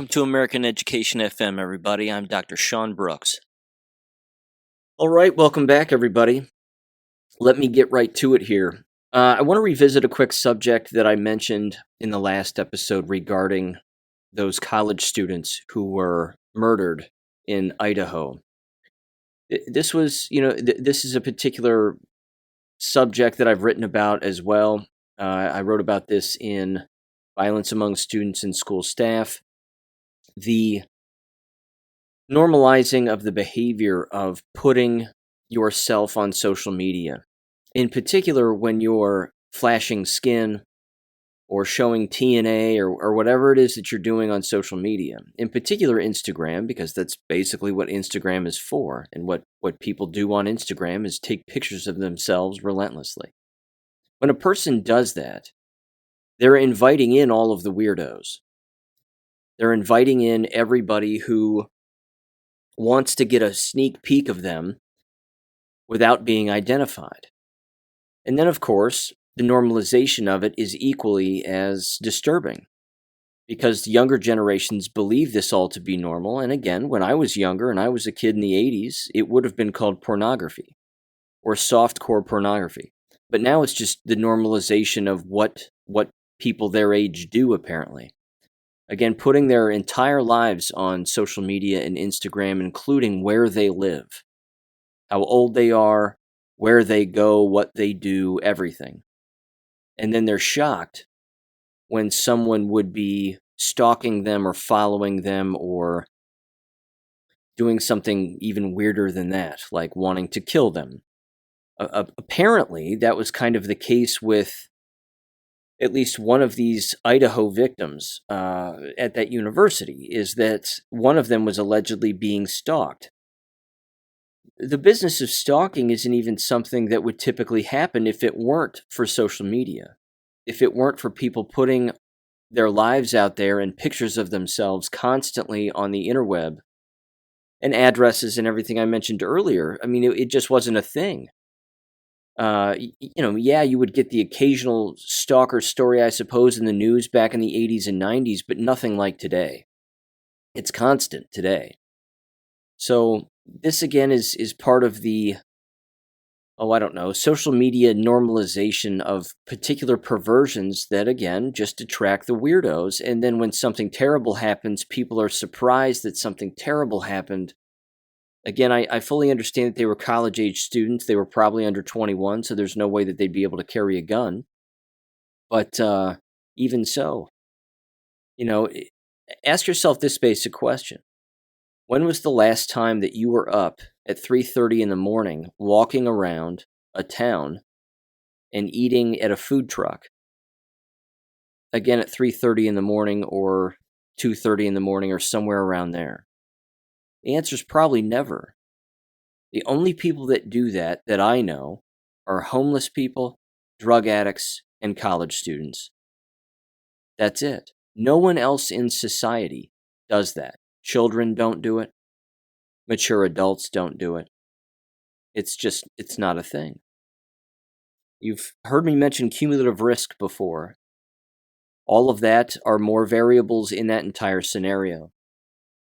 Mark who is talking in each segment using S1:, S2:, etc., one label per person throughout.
S1: Welcome to American Education FM, everybody. I'm Dr. Sean Brooks. All right, welcome back, everybody. Let me get right to it here. I want to revisit a quick subject that I mentioned in the last episode regarding those college students who were murdered in Idaho. This was, this is a particular subject that I've written about as well. I wrote about this in Violence Among Students and School Staff. The normalizing of the behavior of putting yourself on social media, in particular when you're flashing skin or showing TNA or whatever it is that you're doing on social media, in particular Instagram, because that's basically what Instagram is for. And what people do on Instagram is take pictures of themselves relentlessly. When a person does that, they're inviting in all of the weirdos. They're inviting in everybody who wants to get a sneak peek of them without being identified. And then, of course, the normalization of it is equally as disturbing because younger generations believe this all to be normal. And again, when I was younger and I was a kid in the 80s, it would have been called pornography or softcore pornography. But now it's just the normalization of what people their age do, apparently. Again, putting their entire lives on social media and Instagram, including where they live, how old they are, where they go, what they do, everything. And then they're shocked when someone would be stalking them or following them or doing something even weirder than that, like wanting to kill them. Apparently, that was kind of the case with at least one of these Idaho victims at that university, is that one of them was allegedly being stalked. The business of stalking isn't even something that would typically happen if it weren't for social media, if it weren't for people putting their lives out there and pictures of themselves constantly on the interweb and addresses and everything I mentioned earlier. I mean, it just wasn't a thing. You would get the occasional stalker story, I suppose, in the news back in the 80s and 90s, but nothing like today. It's constant today. So this, again, is part of the, social media normalization of particular perversions that, again, just attract the weirdos. And then when something terrible happens, people are surprised that something terrible happened. Again, I fully understand that they were college-age students. They were probably under 21, so there's no way that they'd be able to carry a gun. But even so, ask yourself this basic question. When was the last time that you were up at 3:30 in the morning walking around a town and eating at a food truck? Again, at 3:30 in the morning or 2:30 in the morning or somewhere around there. The answer is probably never. The only people that do that I know are homeless people, drug addicts, and college students. That's it. No one else in society does that. Children don't do it. Mature adults don't do it. It's not a thing. You've heard me mention cumulative risk before. All of that are more variables in that entire scenario.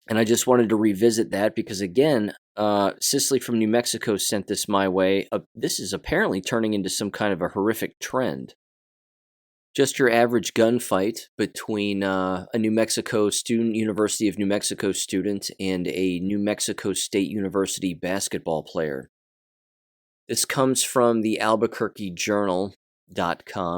S1: And I just wanted to revisit that because, again, Cicely from New Mexico sent this my way. This is apparently turning into some kind of a horrific trend. Just your average gunfight between a New Mexico student, University of New Mexico student, and a New Mexico State University basketball player. This comes from the Albuquerque Journal.com.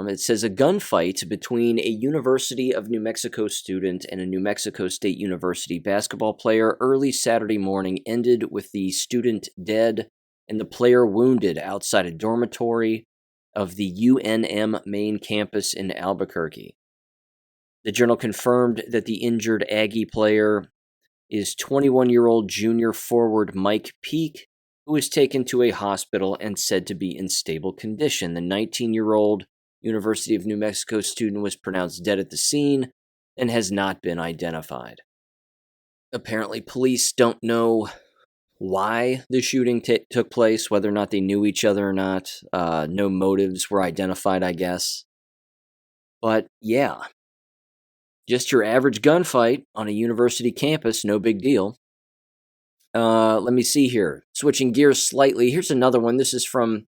S1: It says a gunfight between a University of New Mexico student and a New Mexico State University basketball player early Saturday morning ended with the student dead and the player wounded outside a dormitory of the UNM main campus in Albuquerque. The journal confirmed that the injured Aggie player is 21-year-old junior forward Mike Peake, who was taken to a hospital and said to be in stable condition. The 19-year-old University of New Mexico student was pronounced dead at the scene and has not been identified. Apparently, police don't know why the shooting took place, whether or not they knew each other or not. No motives were identified, I guess. But yeah, Just your average gunfight on a university campus, no big deal. Let me see here. Switching gears slightly. Here's another one. This is from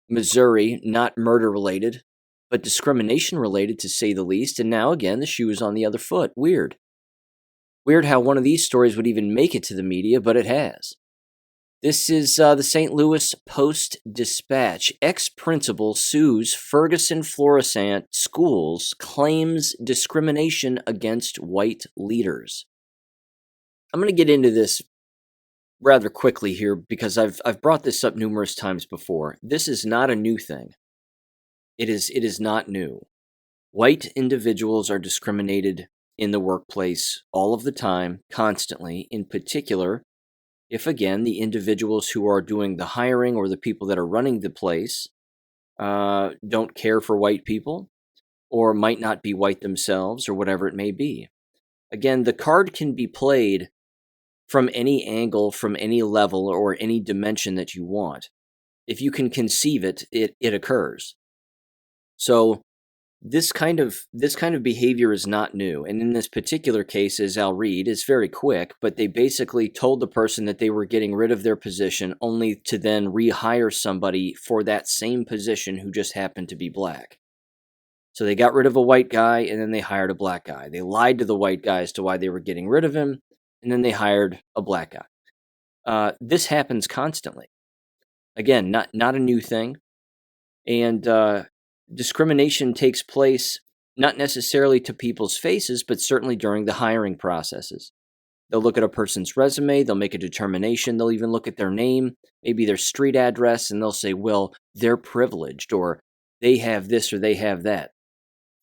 S1: Missouri, not murder related, but discrimination related to say the least. And now again, the shoe is on the other foot. Weird. Weird how one of these stories would even make it to the media, but it has. This is the St. Louis Post-Dispatch. Ex-principal sues Ferguson Florissant schools, claims discrimination against white leaders. I'm going to get into this rather quickly here because I've brought this up numerous times before. This is not a new thing. It is not new. White individuals are discriminated in the workplace all of the time, constantly, in particular, if again, the individuals who are doing the hiring or the people that are running the place don't care for white people or might not be white themselves or whatever it may be. Again, the card can be played from any angle, from any level, or any dimension that you want. If you can conceive it, it occurs. So this kind of behavior is not new. And in this particular case, as I'll read, it's very quick, but they basically told the person that they were getting rid of their position only to then rehire somebody for that same position who just happened to be black. So they got rid of a white guy and then they hired a black guy. They lied to the white guy as to why they were getting rid of him, and then they hired a black guy. This happens constantly. Again, not a new thing. And discrimination takes place not necessarily to people's faces, but certainly during the hiring processes. They'll look at a person's resume, they'll make a determination, they'll even look at their name, maybe their street address, and they'll say, well, they're privileged, or they have this or they have that.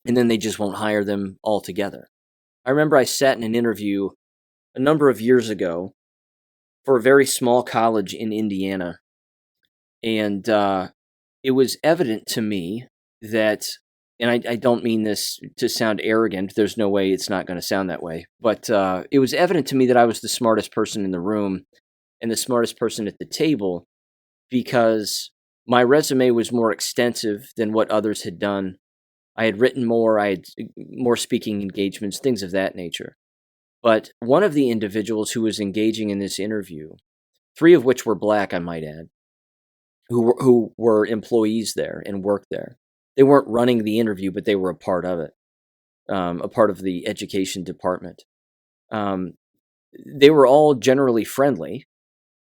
S1: And then they just won't hire them altogether. I remember I sat in an interview a number of years ago for a very small college in Indiana, and it was evident to me that, and I don't mean this to sound arrogant, there's no way it's not going to sound that way, but it was evident to me that I was the smartest person in the room and the smartest person at the table because my resume was more extensive than what others had done. I had written more, I had more speaking engagements, things of that nature. But one of the individuals who was engaging in this interview, 3 of which were black, I might add, who were employees there and worked there. They weren't running the interview, but they were a part of it, a part of the education department. They were all generally friendly.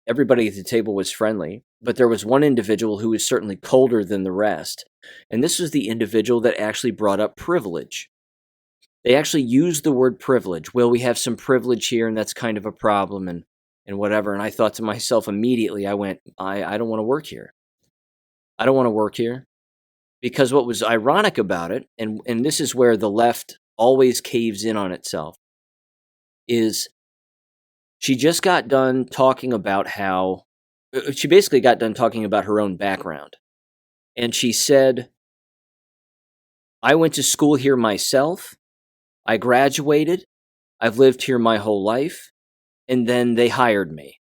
S1: Everybody at the table was friendly, but there was one individual who was certainly colder than the rest. And this was the individual that actually brought up privilege. They actually used the word privilege. Well, we have some privilege here, and that's kind of a problem, and whatever. And I thought to myself immediately, I went, I don't want to work here. I don't want to work here. Because what was ironic about it, and this is where the left always caves in on itself, is she just got done talking about how, she basically got done talking about her own background. And she said, I went to school here myself. I graduated. I've lived here my whole life. And then they hired me.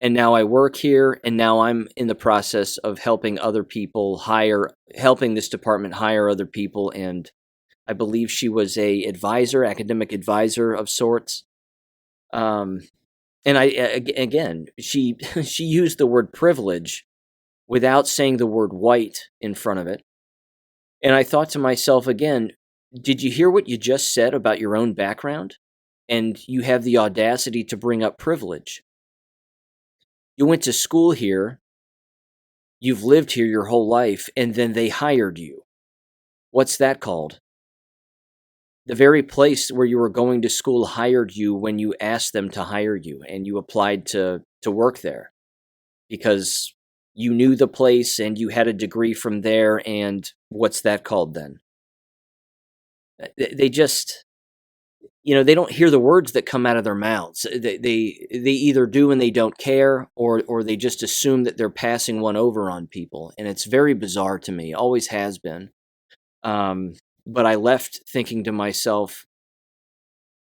S1: And now I work here, and now I'm in the process of helping other people helping this department hire other people. And I believe she was a academic advisor of sorts. And again, she used the word privilege without saying the word white in front of it. And I thought to myself again, did you hear what you just said about your own background? And you have the audacity to bring up privilege. You went to school here, you've lived here your whole life, and then they hired you. What's that called? The very place where you were going to school hired you when you asked them to hire you, and you applied to work there because you knew the place and you had a degree from there, and what's that called then? They just, they don't hear the words that come out of their mouths. They either do and they don't care, or they just assume that they're passing one over on people. And it's very bizarre to me, always has been. But I left thinking to myself,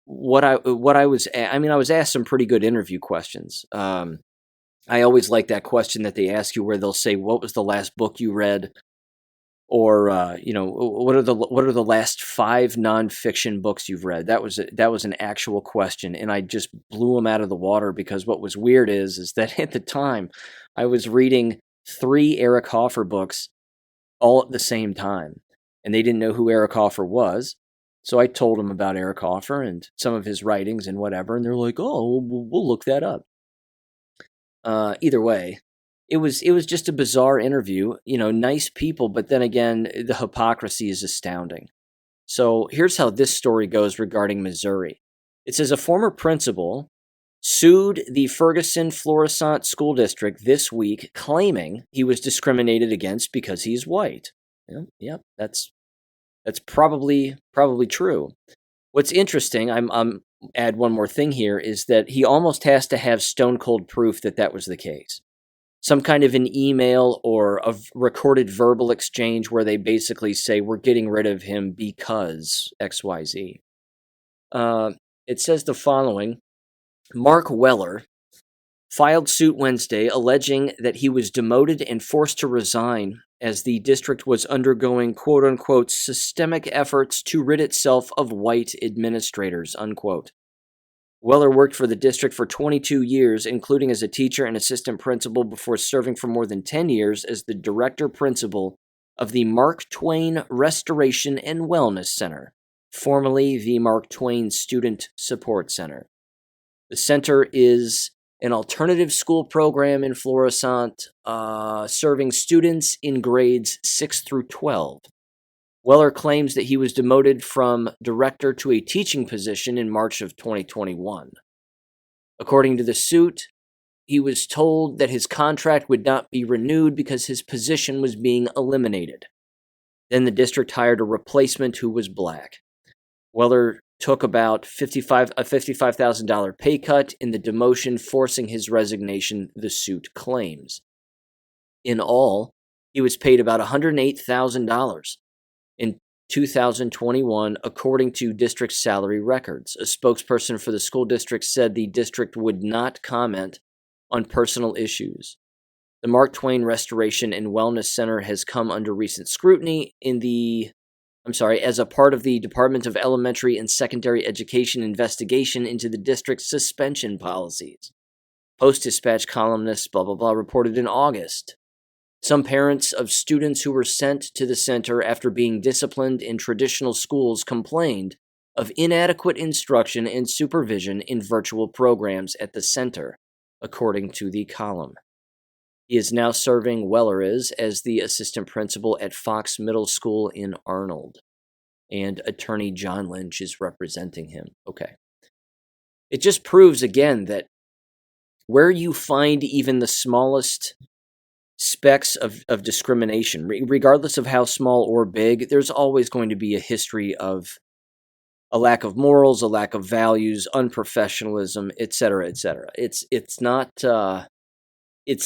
S1: I was asked some pretty good interview questions. I always like that question that they ask you where they'll say, what was the last book you read? Or what are the last 5 nonfiction books you've read? That was an actual question, and I just blew him out of the water, because what was weird is that at the time I was reading 3 Eric Hoffer books all at the same time, and they didn't know who Eric Hoffer was. So I told them about Eric Hoffer and some of his writings and whatever, and they're like, "Oh, we'll look that up." Either way, it was just a bizarre interview. Nice people, but then again, the hypocrisy is astounding. So here's how this story goes regarding Missouri. It says a former principal sued the Ferguson Florissant School District this week, claiming he was discriminated against because he's white. Yep, that's probably true. What's interesting, I'm add one more thing here, is that he almost has to have stone cold proof that was the case. Some kind of an email or a recorded verbal exchange where they basically say, we're getting rid of him because XYZ. It says the following. Mark Weller filed suit Wednesday alleging that he was demoted and forced to resign as the district was undergoing quote-unquote systemic efforts to rid itself of white administrators, unquote. Weller worked for the district for 22 years, including as a teacher and assistant principal, before serving for more than 10 years as the director principal of the Mark Twain Restoration and Wellness Center, formerly the Mark Twain Student Support Center. The center is an alternative school program in Florissant, serving students in grades 6 through 12. Weller claims that he was demoted from director to a teaching position in March of 2021. According to the suit, he was told that his contract would not be renewed because his position was being eliminated. Then the district hired a replacement who was black. Weller took about a $55,000 pay cut in the demotion, forcing his resignation, the suit claims. In all, he was paid about $108,000 in 2021, according to district salary records. A spokesperson for the school district said the district would not comment on personal issues. The Mark Twain Restoration and Wellness Center has come under recent scrutiny as a part of the Department of Elementary and Secondary Education investigation into the district's suspension policies. Post-Dispatch columnist blah blah blah reported in August. Some parents of students who were sent to the center after being disciplined in traditional schools complained of inadequate instruction and supervision in virtual programs at the center, according to the column. He is now serving, Weller is, as the assistant principal at Fox Middle School in Arnold, and attorney John Lynch is representing him. Okay. It just proves again that where you find even the smallest specks of discrimination, regardless of how small or big, there's always going to be a history of a lack of morals, a lack of values, unprofessionalism, etc., etc. It's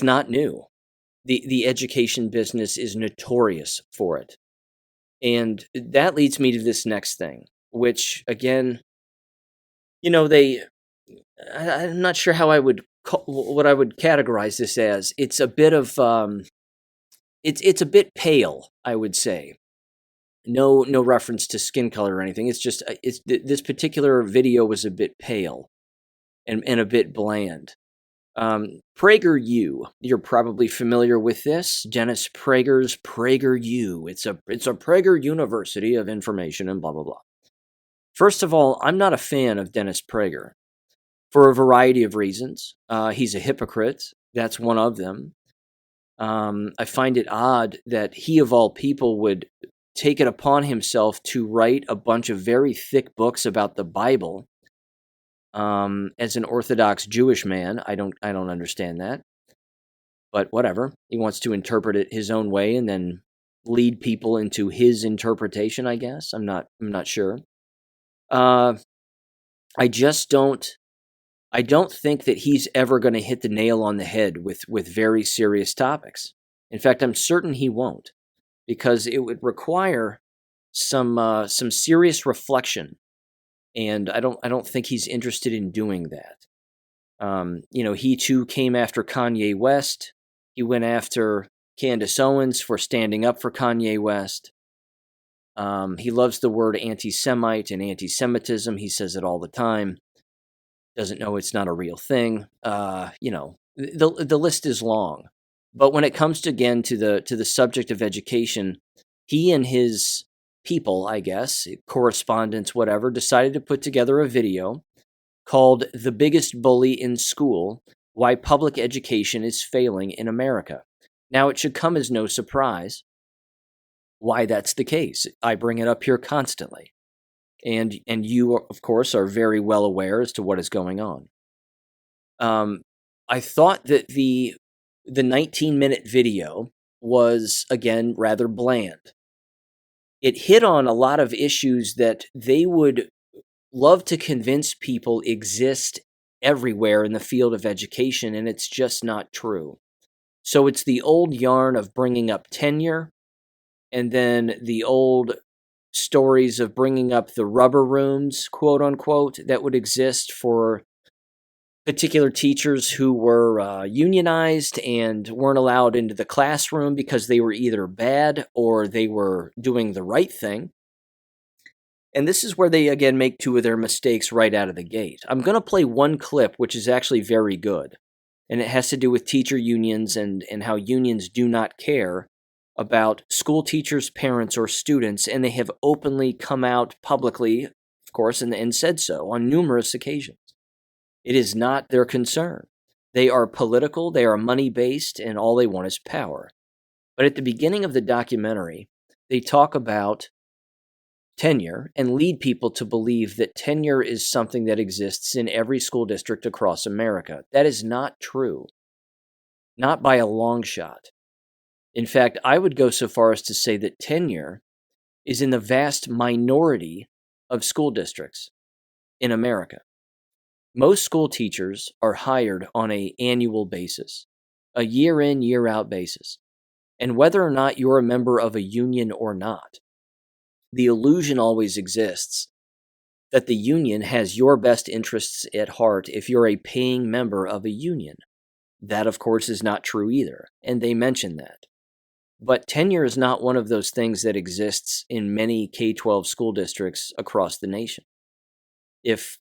S1: not new. The education business is notorious for it. And that leads me to this next thing, which, again, I'm not sure how what I would categorize this as. It's a bit of, it's a bit pale, I would say. No reference to skin color or anything. It's just, this particular video was a bit pale and a bit bland. PragerU. You're probably familiar with this. Dennis Prager's PragerU. It's a Prager University of Information and blah, blah, blah. First of all, I'm not a fan of Dennis Prager for a variety of reasons. He's a hypocrite. That's one of them. I find it odd that he, of all people, would take it upon himself to write a bunch of very thick books about the Bible. As an Orthodox Jewish man, I don't understand that. But whatever. He wants to interpret it his own way and then lead people into his interpretation, I guess. I'm not sure. I don't think that he's ever going to hit the nail on the head with very serious topics. In fact, I'm certain he won't, because it would require some serious reflection. And I don't think he's interested in doing that. He too came after Kanye West. He went after Candace Owens for standing up for Kanye West. He loves the word anti-Semite and anti-Semitism. He says it all the time. Doesn't know it's not a real thing. The list is long. But when it comes to, again, to the subject of education, he and his people, I guess, correspondents, whatever, decided to put together a video called "The Biggest Bully in School: Why Public Education is Failing in America." Now, it should come as no surprise why that's the case. I bring it up here constantly. And you, of course, are very well aware as to what is going on. I thought that the 19-minute video was, again, rather bland. It hit on a lot of issues that they would love to convince people exist everywhere in the field of education, and it's just not true. So it's the old yarn of bringing up tenure, and then the old stories of bringing up the rubber rooms, quote unquote, that would exist for particular teachers who were unionized and weren't allowed into the classroom because they were either bad or they were doing the right thing. And this is where they, again, make two of their mistakes right out of the gate. I'm going to play one clip, which is actually very good. And it has to do with teacher unions and how unions do not care about school teachers, parents, or students. And they have openly come out publicly, of course, and said so on numerous occasions. It is not their concern. They are political, they are money-based, and all they want is power. But at the beginning of the documentary, they talk about tenure and lead people to believe that tenure is something that exists in every school district across America. That is not true. Not by a long shot. In fact, I would go so far as to say that tenure is in the vast minority of school districts in America. Most school teachers are hired on an annual basis, a year in, year out basis. And whether or not you're a member of a union or not, the illusion always exists that the union has your best interests at heart if you're a paying member of a union. That, of course, is not true either, and they mention that. But tenure is not one of those things that exists in many K-12 school districts across the nation. If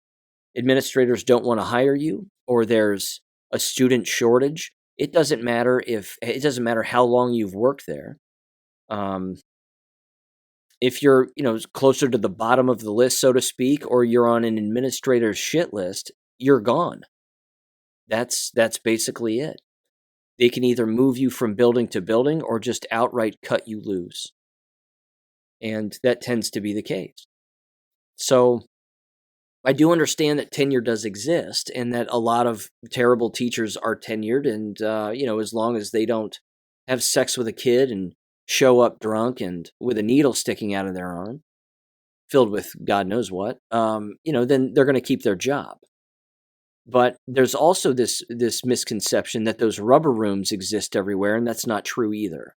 S1: administrators don't want to hire you, or there's a student shortage, it doesn't matter how long you've worked there. If you're, closer to the bottom of the list, so to speak, or you're on an administrator's shit list, you're gone. That's basically it. They can either move you from building to building or just outright cut you loose. And that tends to be the case. So I do understand that tenure does exist and that a lot of terrible teachers are tenured. And, as long as they don't have sex with a kid and show up drunk and with a needle sticking out of their arm, filled with God knows what, then they're going to keep their job. But there's also this misconception that those rubber rooms exist everywhere, and that's not true either.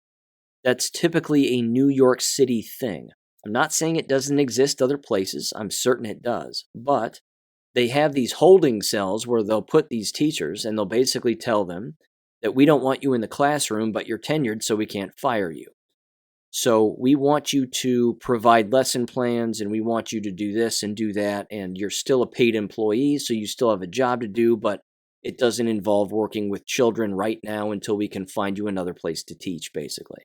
S1: That's typically a New York City thing. I'm not saying it doesn't exist other places. I'm certain it does. But they have these holding cells where they'll put these teachers, and they'll basically tell them that we don't want you in the classroom, but you're tenured, so we can't fire you. So we want you to provide lesson plans, and we want you to do this and do that, and you're still a paid employee, so you still have a job to do, but it doesn't involve working with children right now until we can find you another place to teach, basically.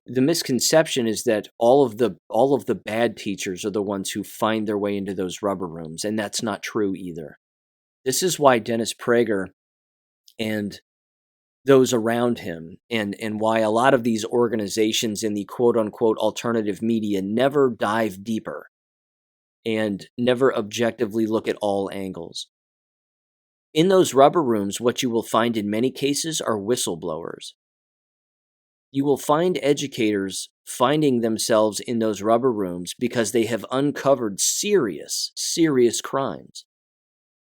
S1: The misconception is that all of the bad teachers are the ones who find their way into those rubber rooms, and that's not true either. This is why Dennis Prager and those around him, and why a lot of these organizations in the quote-unquote alternative media never dive deeper and never objectively look at all angles. In those rubber rooms, what you will find in many cases are whistleblowers. You will find educators finding themselves in those rubber rooms because they have uncovered serious, serious crimes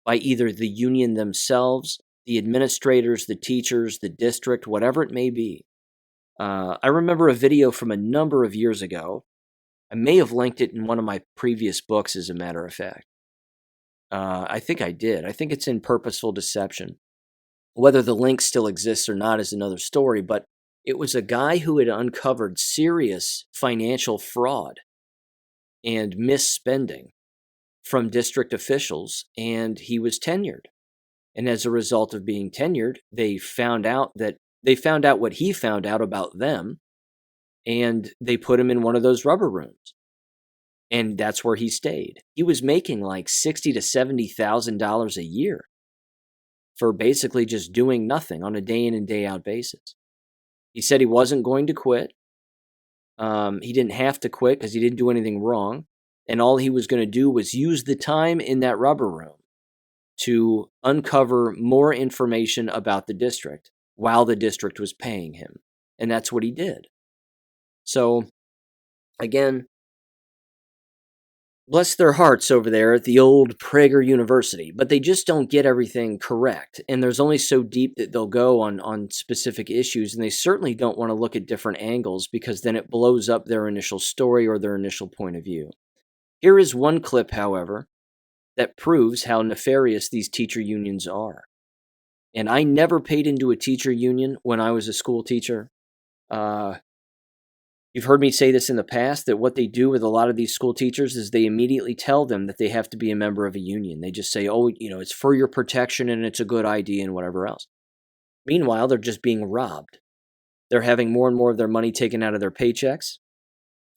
S1: by either the union themselves, the administrators, the teachers, the district, whatever it may be. I remember a video from a number of years ago. I may have linked it in one of my previous books, as a matter of fact. I think I did. I think it's in Purposeful Deception. Whether the link still exists or not is another story, but it was a guy who had uncovered serious financial fraud and misspending from district officials, and he was tenured. And as a result of being tenured, they found out what he found out about them, and they put him in one of those rubber rooms. And that's where he stayed. He was making like $60,000 to $70,000 a year for basically just doing nothing on a day in and day out basis. He said he wasn't going to quit. He didn't have to quit because he didn't do anything wrong. And all he was going to do was use the time in that rubber room to uncover more information about the district while the district was paying him. And that's what he did. So, again, bless their hearts over there at the old Prager University, but they just don't get everything correct. And there's only so deep that they'll go on specific issues, and they certainly don't want to look at different angles because then it blows up their initial story or their initial point of view. Here is one clip, however, that proves how nefarious these teacher unions are. And I never paid into a teacher union when I was a school teacher. You've heard me say this in the past, that what they do with a lot of these school teachers is they immediately tell them that they have to be a member of a union. They just say, oh, it's for your protection and it's a good idea and whatever else. Meanwhile, they're just being robbed. They're having more and more of their money taken out of their paychecks,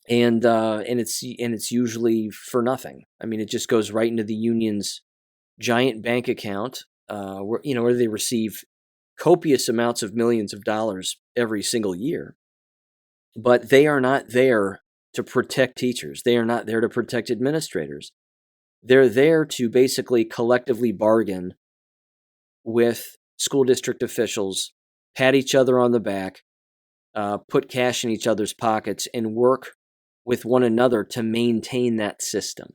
S1: and it's usually for nothing. I mean, it just goes right into the union's giant bank account, where they receive copious amounts of millions of dollars every single year. But they are not there to protect teachers. They are not there to protect administrators. They're there to basically collectively bargain with school district officials, pat each other on the back, put cash in each other's pockets, and work with one another to maintain that system.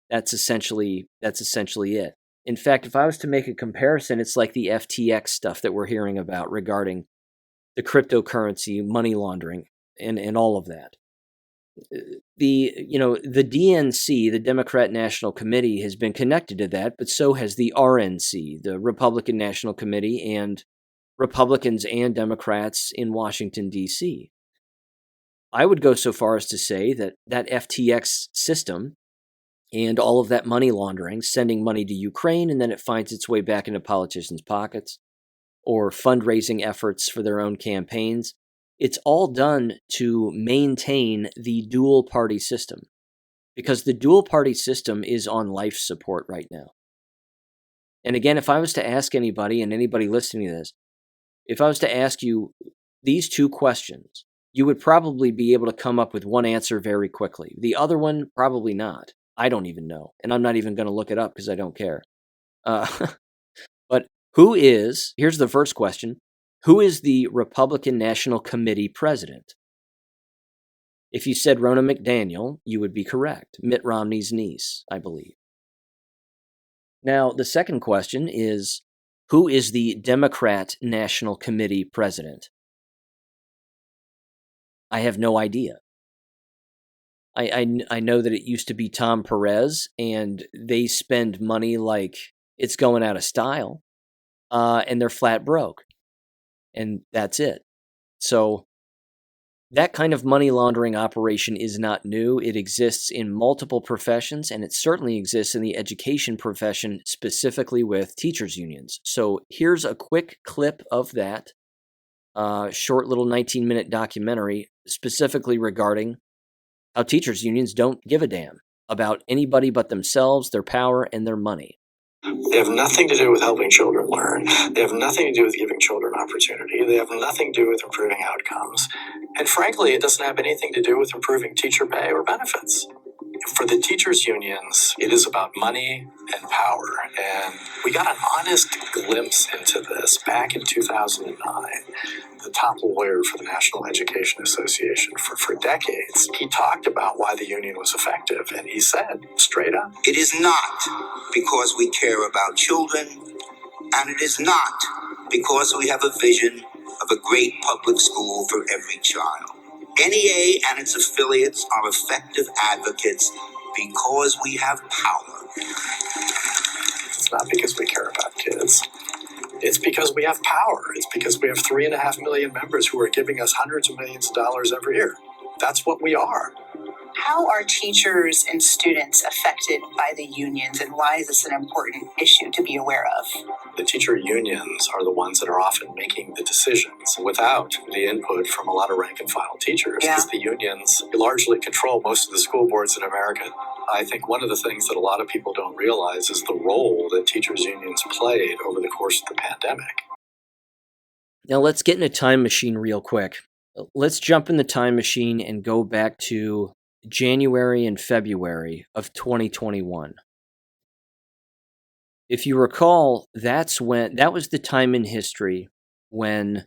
S1: That's essentially it. In fact, if I was to make a comparison, it's like the FTX stuff that we're hearing about regarding the cryptocurrency, money laundering, and all of that. The DNC, the Democrat National Committee, has been connected to that, but so has the RNC, the Republican National Committee, and Republicans and Democrats in Washington, D.C. I would go so far as to say that FTX system and all of that money laundering, sending money to Ukraine, and then it finds its way back into politicians' pockets, or fundraising efforts for their own campaigns. It's all done to maintain the dual party system, because the dual party system is on life support right now. And again, if I was to ask anybody, and anybody listening to this, if I was to ask you these two questions, you would probably be able to come up with one answer very quickly. The other one, probably not. I don't even know. And I'm not even going to look it up because I don't care. But here's the first question, who is the Republican National Committee president? If you said Ronna McDaniel, you would be correct. Mitt Romney's niece, I believe. Now, the second question is, who is the Democrat National Committee president? I have no idea. I know that it used to be Tom Perez, and they spend money like it's going out of style, and they're flat broke. And that's it. So that kind of money laundering operation is not new. It exists in multiple professions, and it certainly exists in the education profession, specifically with teachers' unions. So here's a quick clip of that short little 19-minute documentary specifically regarding how teachers' unions don't give a damn about anybody but themselves, their power, and their money.
S2: They have nothing to do with helping children learn. They have nothing to do with giving children opportunity. They have nothing to do with improving outcomes. And frankly, it doesn't have anything to do with improving teacher pay or benefits. For the teachers' unions, it is about money and power. And we got an honest glimpse into this back in 2009. The top lawyer for the National Education Association for decades, he talked about why the union was effective. And he said, straight up,
S3: it is not because we care about children, and it is not because we have a vision of a great public school for every child. NEA and its affiliates are effective advocates because we have power.
S2: It's not because we care about kids. It's because we have power. It's because we have 3.5 million members who are giving us hundreds of millions of dollars every year. That's what we are.
S4: How are teachers and students affected by the unions, and why is this an important issue to be aware of?
S2: The teacher unions are the ones that are often making the decisions without the input from a lot of rank and file teachers, because the unions largely control most of the school boards in America. I think one of the things that a lot of people don't realize is the role that teachers unions played over the course of the pandemic.
S1: Now let's get in a time machine real quick. Let's jump in the time machine and go back to January and February of 2021. If you recall, that was the time in history when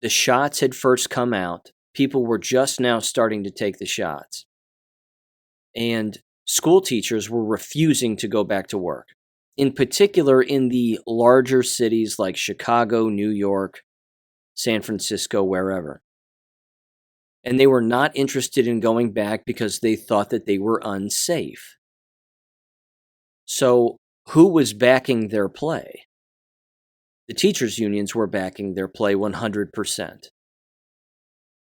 S1: the shots had first come out. People were just now starting to take the shots. And school teachers were refusing to go back to work. In particular, in the larger cities like Chicago, New York, San Francisco, wherever. And they were not interested in going back because they thought that they were unsafe. So, who was backing their play? The teachers' unions were backing their play 100%.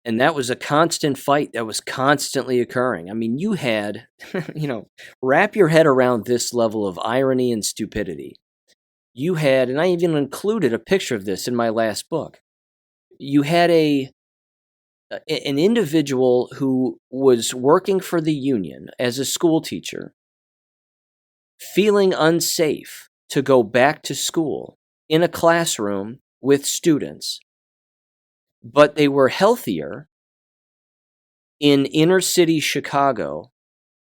S1: And that was a constant fight that was constantly occurring. I mean, you had, wrap your head around this level of irony and stupidity. You had, and I even included a picture of this in my last book. You had an individual who was working for the union as a school teacher, feeling unsafe to go back to school in a classroom with students, but they were healthier in inner city Chicago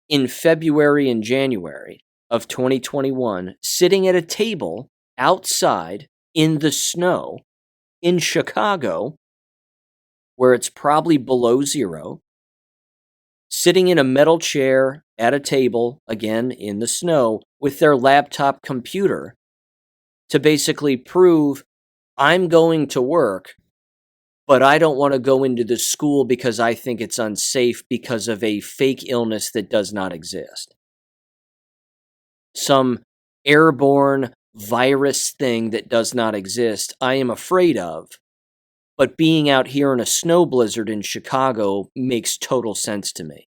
S1: in February and January of 2021, sitting at a table outside in the snow in Chicago, where it's probably below zero, sitting in a metal chair at a table, again in the snow, with their laptop computer to basically prove, I'm going to work, but I don't want to go into the school because I think it's unsafe because of a fake illness that does not exist. Some airborne virus thing that does not exist, I am afraid of. But being out here in a snow blizzard in Chicago makes total sense to me,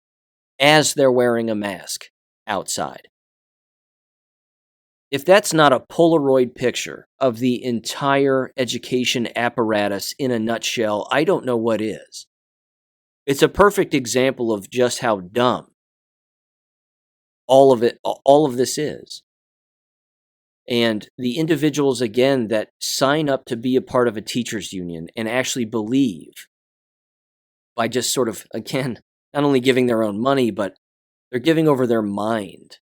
S1: as they're wearing a mask outside. If that's not a Polaroid picture of the entire education apparatus in a nutshell, I don't know what is. It's a perfect example of just how dumb all of this is. And the individuals, again, that sign up to be a part of a teachers union and actually believe by just sort of, again, not only giving their own money, but they're giving over their mind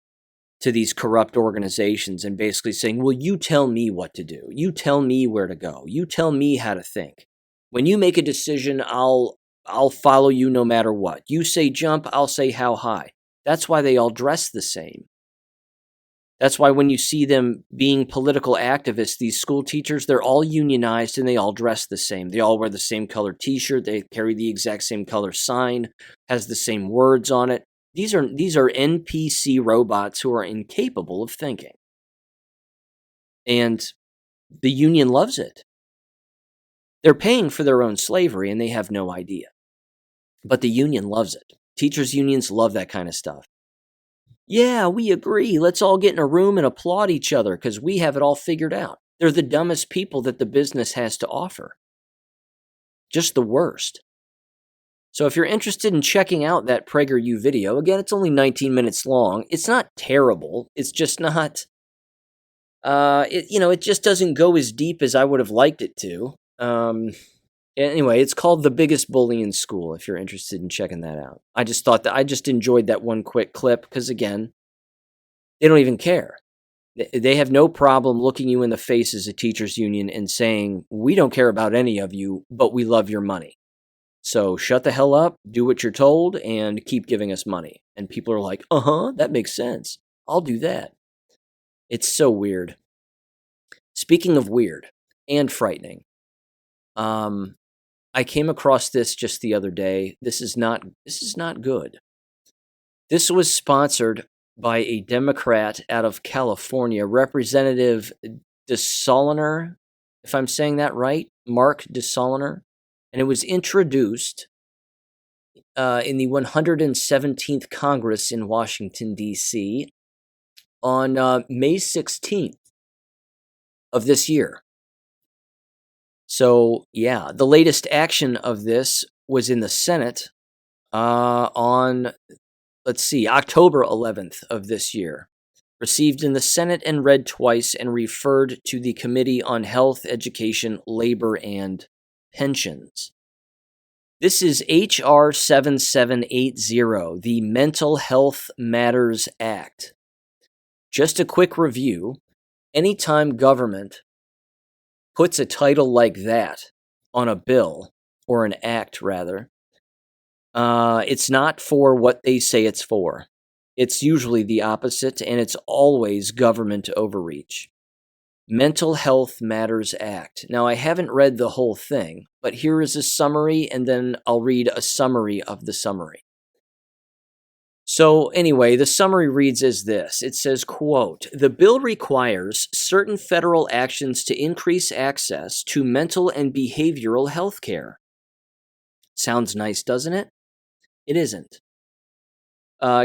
S1: to these corrupt organizations and basically saying, well, you tell me what to do. You tell me where to go. You tell me how to think. When you make a decision, I'll follow you no matter what. You say jump, I'll say how high. That's why they all dress the same. That's why when you see them being political activists, these school teachers, they're all unionized and they all dress the same. They all wear the same color t-shirt. They carry the exact same color sign, has the same words on it. These are NPC robots who are incapable of thinking. And the union loves it. They're paying for their own slavery and they have no idea. But the union loves it. Teachers' unions love that kind of stuff. Yeah, we agree. Let's all get in a room and applaud each other because we have it all figured out. They're the dumbest people that the business has to offer. Just the worst. So if you're interested in checking out that PragerU video, again, it's only 19 minutes long. It's not terrible. It's just not, it just doesn't go as deep as I would have liked it to. Anyway, it's called The Biggest Bully in School, if you're interested in checking that out. I just enjoyed that one quick clip, because again, they don't even care. They have no problem looking you in the face as a teachers union and saying, we don't care about any of you, but we love your money. So shut the hell up, do what you're told, and keep giving us money. And people are like, that makes sense. I'll do that. It's so weird. Speaking of weird and frightening, I came across this just the other day. This is not good. This was sponsored by a Democrat out of California, Representative DeSoliner. if I'm saying that right, Mark DeSoliner, and it was introduced in the 117th Congress in Washington, D.C. on May 16th of this year. So, yeah, the latest action of this was in the Senate on, October 11th of this year. Received in the Senate and read twice and referred to the Committee on Health, Education, Labor, and Pensions. This is H.R. 7780, the Mental Health Matters Act. Just a quick review. Anytime government puts a title like that on a bill, or an act rather, it's not for what they say it's for. It's usually the opposite, and it's always government overreach. Mental Health Matters Act. Now, I haven't read the whole thing, but here is a summary, and then I'll read a summary of the summary. So anyway, the summary reads as this. It says, quote, "The bill requires certain federal actions to increase access to mental and behavioral health care." Sounds nice, doesn't it? It isn't.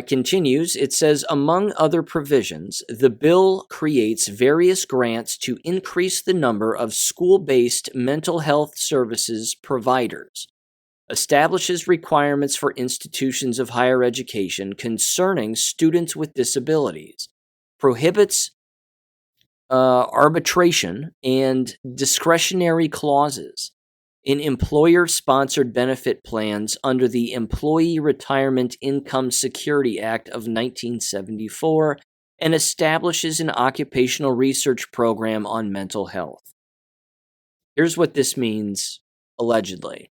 S1: Continues, it says, among other provisions, the bill creates various grants to increase the number of school-based mental health services providers, establishes requirements for institutions of higher education concerning students with disabilities, prohibits arbitration and discretionary clauses in employer-sponsored benefit plans under the Employee Retirement Income Security Act of 1974 and establishes an occupational research program on mental health. Here's what this means, allegedly.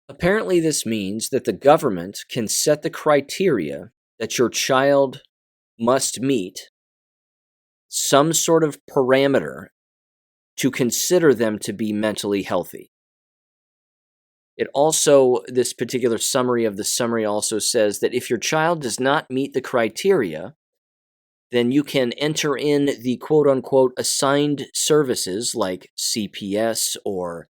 S1: Apparently, this means that the government can set the criteria that your child must meet, some sort of parameter to consider them to be mentally healthy. It also, this particular summary of the summary also says that if your child does not meet the criteria, then you can enter in the quote-unquote assigned services like CPS or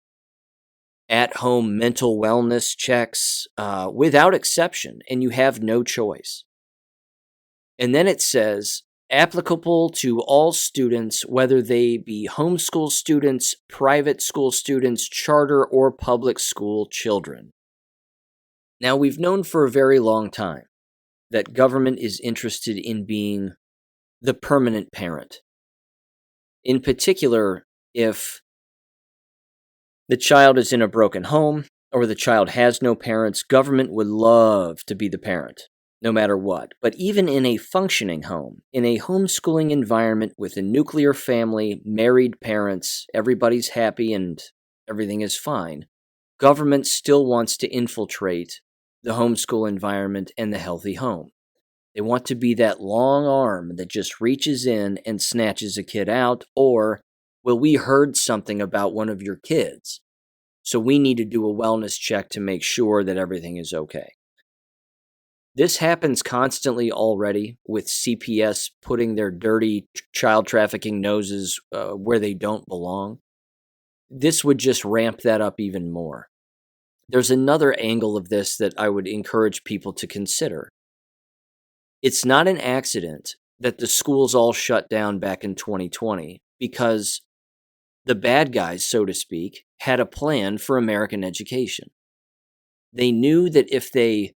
S1: at-home mental wellness checks without exception, and you have no choice. And then it says, applicable to all students, whether they be homeschool students, private school students, charter, or public school children. Now, we've known for a very long time that government is interested in being the permanent parent. In particular, if the child is in a broken home or the child has no parents, government would love to be the parent, no matter what. But even in a functioning home, in a homeschooling environment with a nuclear family, married parents, everybody's happy and everything is fine, government still wants to infiltrate the homeschool environment and the healthy home. They want to be that long arm that just reaches in and snatches a kid out, or, well, we heard something about one of your kids, so we need to do a wellness check to make sure that everything is okay. This happens constantly already with CPS putting their dirty child trafficking noses where they don't belong. This would just ramp that up even more. There's another angle of this that I would encourage people to consider. It's not an accident that the schools all shut down back in 2020 because the bad guys, so to speak, had a plan for American education. They knew that if they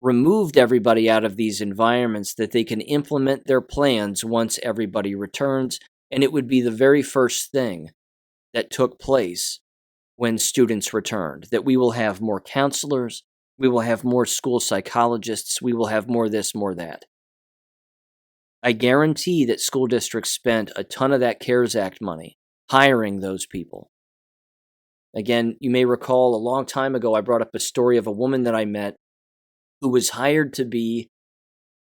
S1: removed everybody out of these environments, that they can implement their plans once everybody returns, and it would be the very first thing that took place when students returned, that we will have more counselors, we will have more school psychologists, we will have more this, more that. I guarantee that school districts spent a ton of that CARES Act money hiring those people. Again, you may recall a long time ago I brought up a story of a woman that I met who was hired to be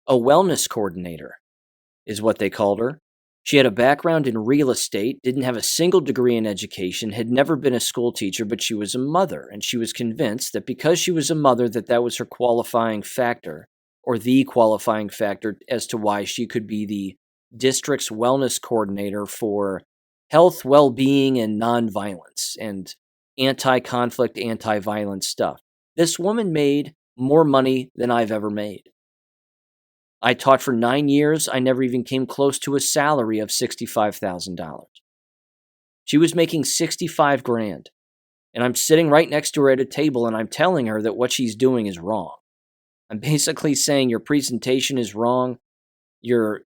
S1: a wellness coordinator, is what they called her. She had a background in real estate, didn't have a single degree in education, had never been a school teacher, but she was a mother, and she was convinced that because she was a mother that was her qualifying factor, or the qualifying factor as to why she could be the district's wellness coordinator for health, well-being, and nonviolence, and anti-conflict, anti-violence stuff. This woman made more money than I've ever made. I taught for 9 years. I never even came close to a salary of $65,000. She was making 65 grand. And I'm sitting right next to her at a table and I'm telling her that what she's doing is wrong. I'm basically saying your presentation is wrong. You're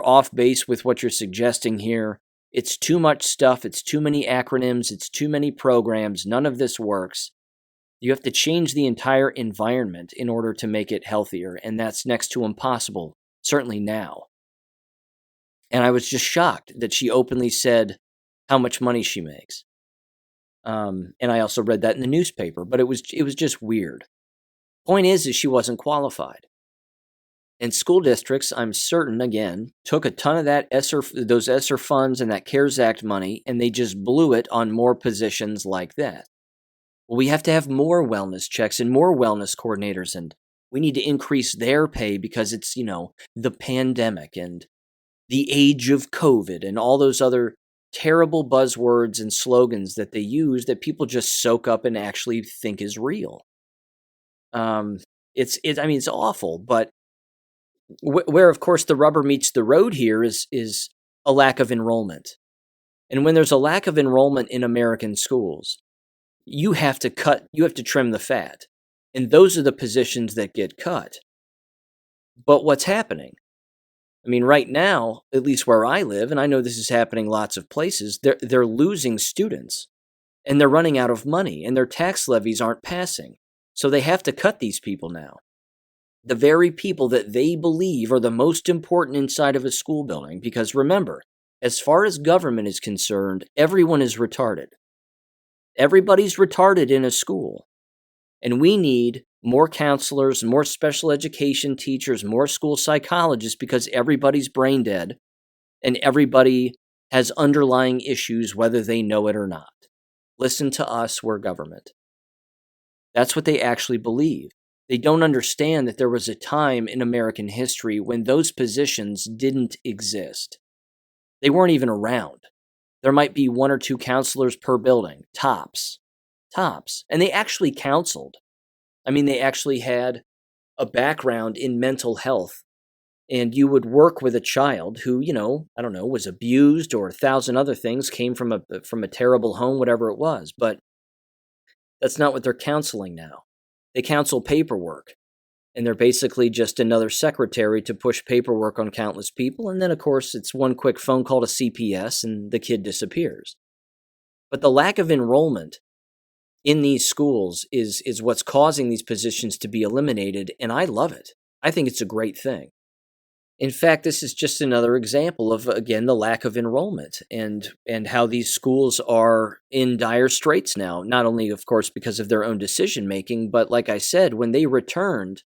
S1: off base with what you're suggesting here. It's too much stuff. It's too many acronyms. It's too many programs. None of this works. You have to change the entire environment in order to make it healthier. And that's next to impossible, certainly now. And I was just shocked that she openly said how much money she makes. And I also read that in the newspaper, but it was just weird. Point is she wasn't qualified. And school districts, I'm certain, again, took a ton of those ESSER funds and that CARES Act money, and they just blew it on more positions like that. Well, we have to have more wellness checks and more wellness coordinators, and we need to increase their pay because it's, the pandemic and the age of COVID and all those other terrible buzzwords and slogans that they use that people just soak up and actually think is real. It's awful, but where of course the rubber meets the road here is a lack of enrollment. And when there's a lack of enrollment in American schools, you have to trim the fat. And those are the positions that get cut. But what's happening? Right now, at least where I live, and I know this is happening lots of places, they're losing students and they're running out of money and their tax levies aren't passing. So they have to cut these people now. The very people that they believe are the most important inside of a school building. Because remember, as far as government is concerned, everyone is retarded. Everybody's retarded in a school. And we need more counselors, more special education teachers, more school psychologists because everybody's brain dead and everybody has underlying issues whether they know it or not. Listen to us, we're government. That's what they actually believe. They don't understand that there was a time in American history when those positions didn't exist. They weren't even around. There might be 1 or 2 counselors per building, tops. And they actually counseled. They actually had a background in mental health, and you would work with a child who, was abused or 1,000 other things, came from a terrible home, whatever it was. But that's not what they're counseling now. They counsel paperwork, and they're basically just another secretary to push paperwork on countless people. And then, of course, it's one quick phone call to CPS, and the kid disappears. But the lack of enrollment in these schools is what's causing these positions to be eliminated, and I love it. I think it's a great thing. In fact, this is just another example of, again, the lack of enrollment and how these schools are in dire straits now, not only, of course, because of their own decision-making, but like I said, when they returned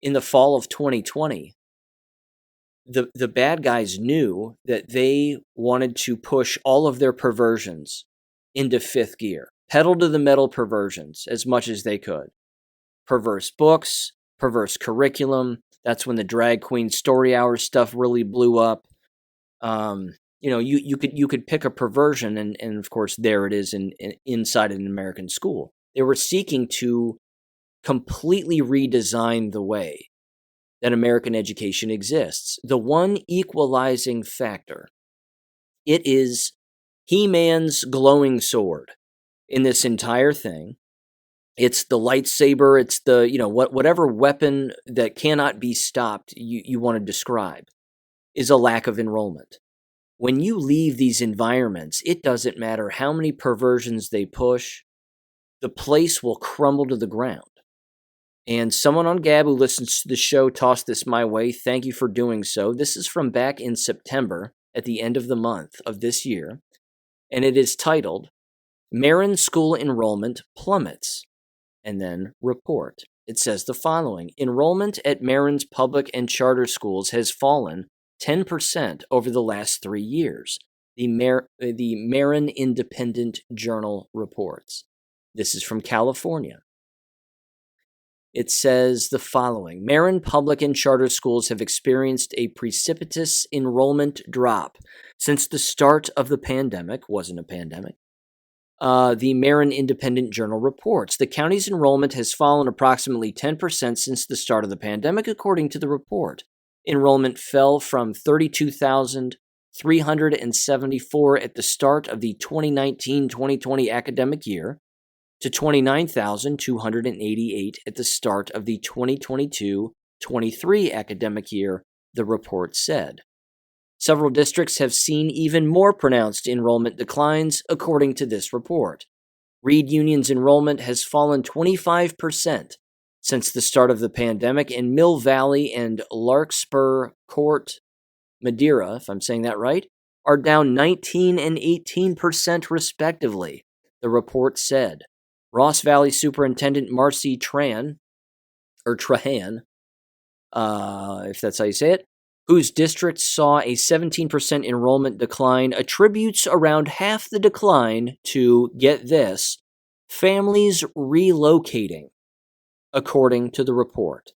S1: in the fall of 2020, the bad guys knew that they wanted to push all of their perversions into 5th gear. Pedal to the metal perversions as much as they could. Perverse books, perverse curriculum. That's when the drag queen story hour stuff really blew up. You could pick a perversion, and of course there it is inside an American school. They were seeking to completely redesign the way that American education exists. The one equalizing factor, it is He-Man's glowing sword. In this entire thing, it's the lightsaber, it's the, whatever weapon that cannot be stopped you want to describe, is a lack of enrollment. When you leave these environments, it doesn't matter how many perversions they push, the place will crumble to the ground. And someone on Gab who listens to the show tossed this my way. Thank you for doing so. This is from back in September, at the end of the month of this year, and it is titled, Marin School Enrollment Plummets, and then report. It says the following. Enrollment at Marin's public and charter schools has fallen 10% over the last 3 years, the Marin Independent Journal reports. This is from California. It says the following: Marin public and charter schools have experienced a precipitous enrollment drop since the start of the pandemic. Wasn't a pandemic. The Marin Independent Journal reports the county's enrollment has fallen approximately 10% since the start of the pandemic, according to the report. Enrollment fell from 32,374 at the start of the 2019-2020 academic year to 29,288 at the start of the 2022-23 academic year, the report said. Several districts have seen even more pronounced enrollment declines, according to this report. Reed Union's enrollment has fallen 25% since the start of the pandemic, and Mill Valley and Larkspur Court Madeira, if I'm saying that right, are down 19 and 18% respectively, the report said. Ross Valley Superintendent Marcy Trahan, if that's how you say it, whose district saw a 17% enrollment decline, attributes around half the decline to, get this, families relocating, according to the report.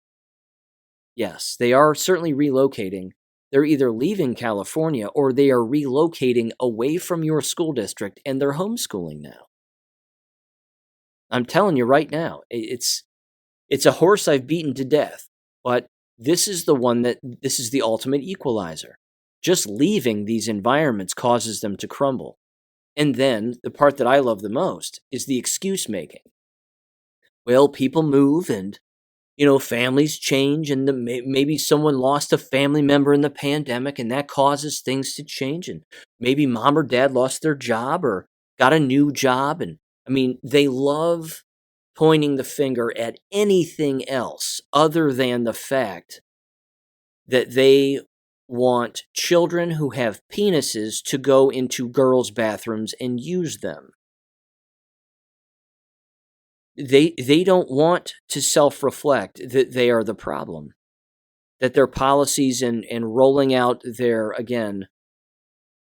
S1: Yes, they are certainly relocating. They're either leaving California or they are relocating away from your school district and they're homeschooling now. I'm telling you right now, it's a horse I've beaten to death, but this is the ultimate equalizer. Just leaving these environments causes them to crumble. And then the part that I love the most is the excuse making. Well, people move and, families change and maybe someone lost a family member in the pandemic and that causes things to change. And maybe mom or dad lost their job or got a new job. And they love pointing the finger at anything else other than the fact that they want children who have penises to go into girls' bathrooms and use them. They don't want to self-reflect that they are the problem, that their policies and rolling out their, again,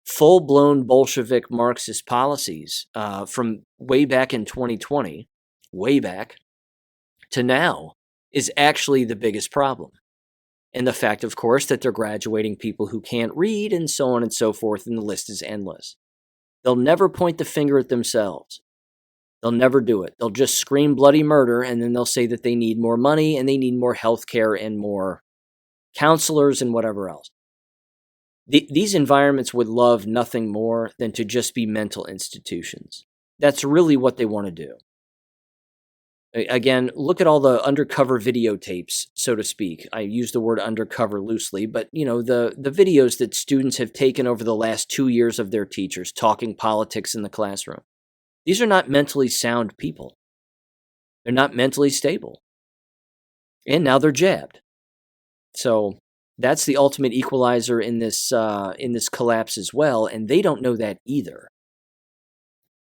S1: full-blown Bolshevik Marxist policies from way back in 2020, way back, to now, is actually the biggest problem. And the fact, of course, that they're graduating people who can't read and so on and so forth, and the list is endless. They'll never point the finger at themselves. They'll never do it. They'll just scream bloody murder, and then they'll say that they need more money and they need more health care and more counselors and whatever else. These environments would love nothing more than to just be mental institutions. That's really what they want to do. Again, look at all the undercover videotapes, so to speak. I use the word undercover loosely, but the videos that students have taken over the last 2 years of their teachers talking politics in the classroom. These are not mentally sound people. They're not mentally stable. And now they're jabbed. So that's the ultimate equalizer in this collapse as well, and they don't know that either.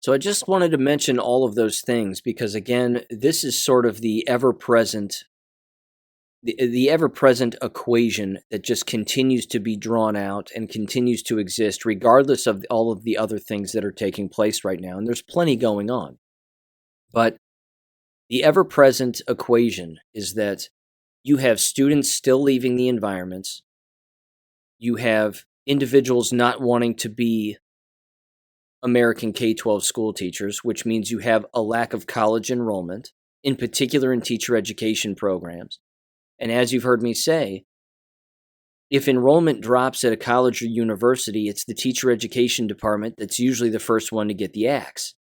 S1: So I just wanted to mention all of those things because, again, this is sort of the ever-present equation that just continues to be drawn out and continues to exist regardless of all of the other things that are taking place right now. And there's plenty going on. But the ever-present equation is that you have students still leaving the environments. You have individuals not wanting to be American K-12 school teachers, which means you have a lack of college enrollment, in particular in teacher education programs. And as you've heard me say, if enrollment drops at a college or university, it's the teacher education department that's usually the first one to get the axe.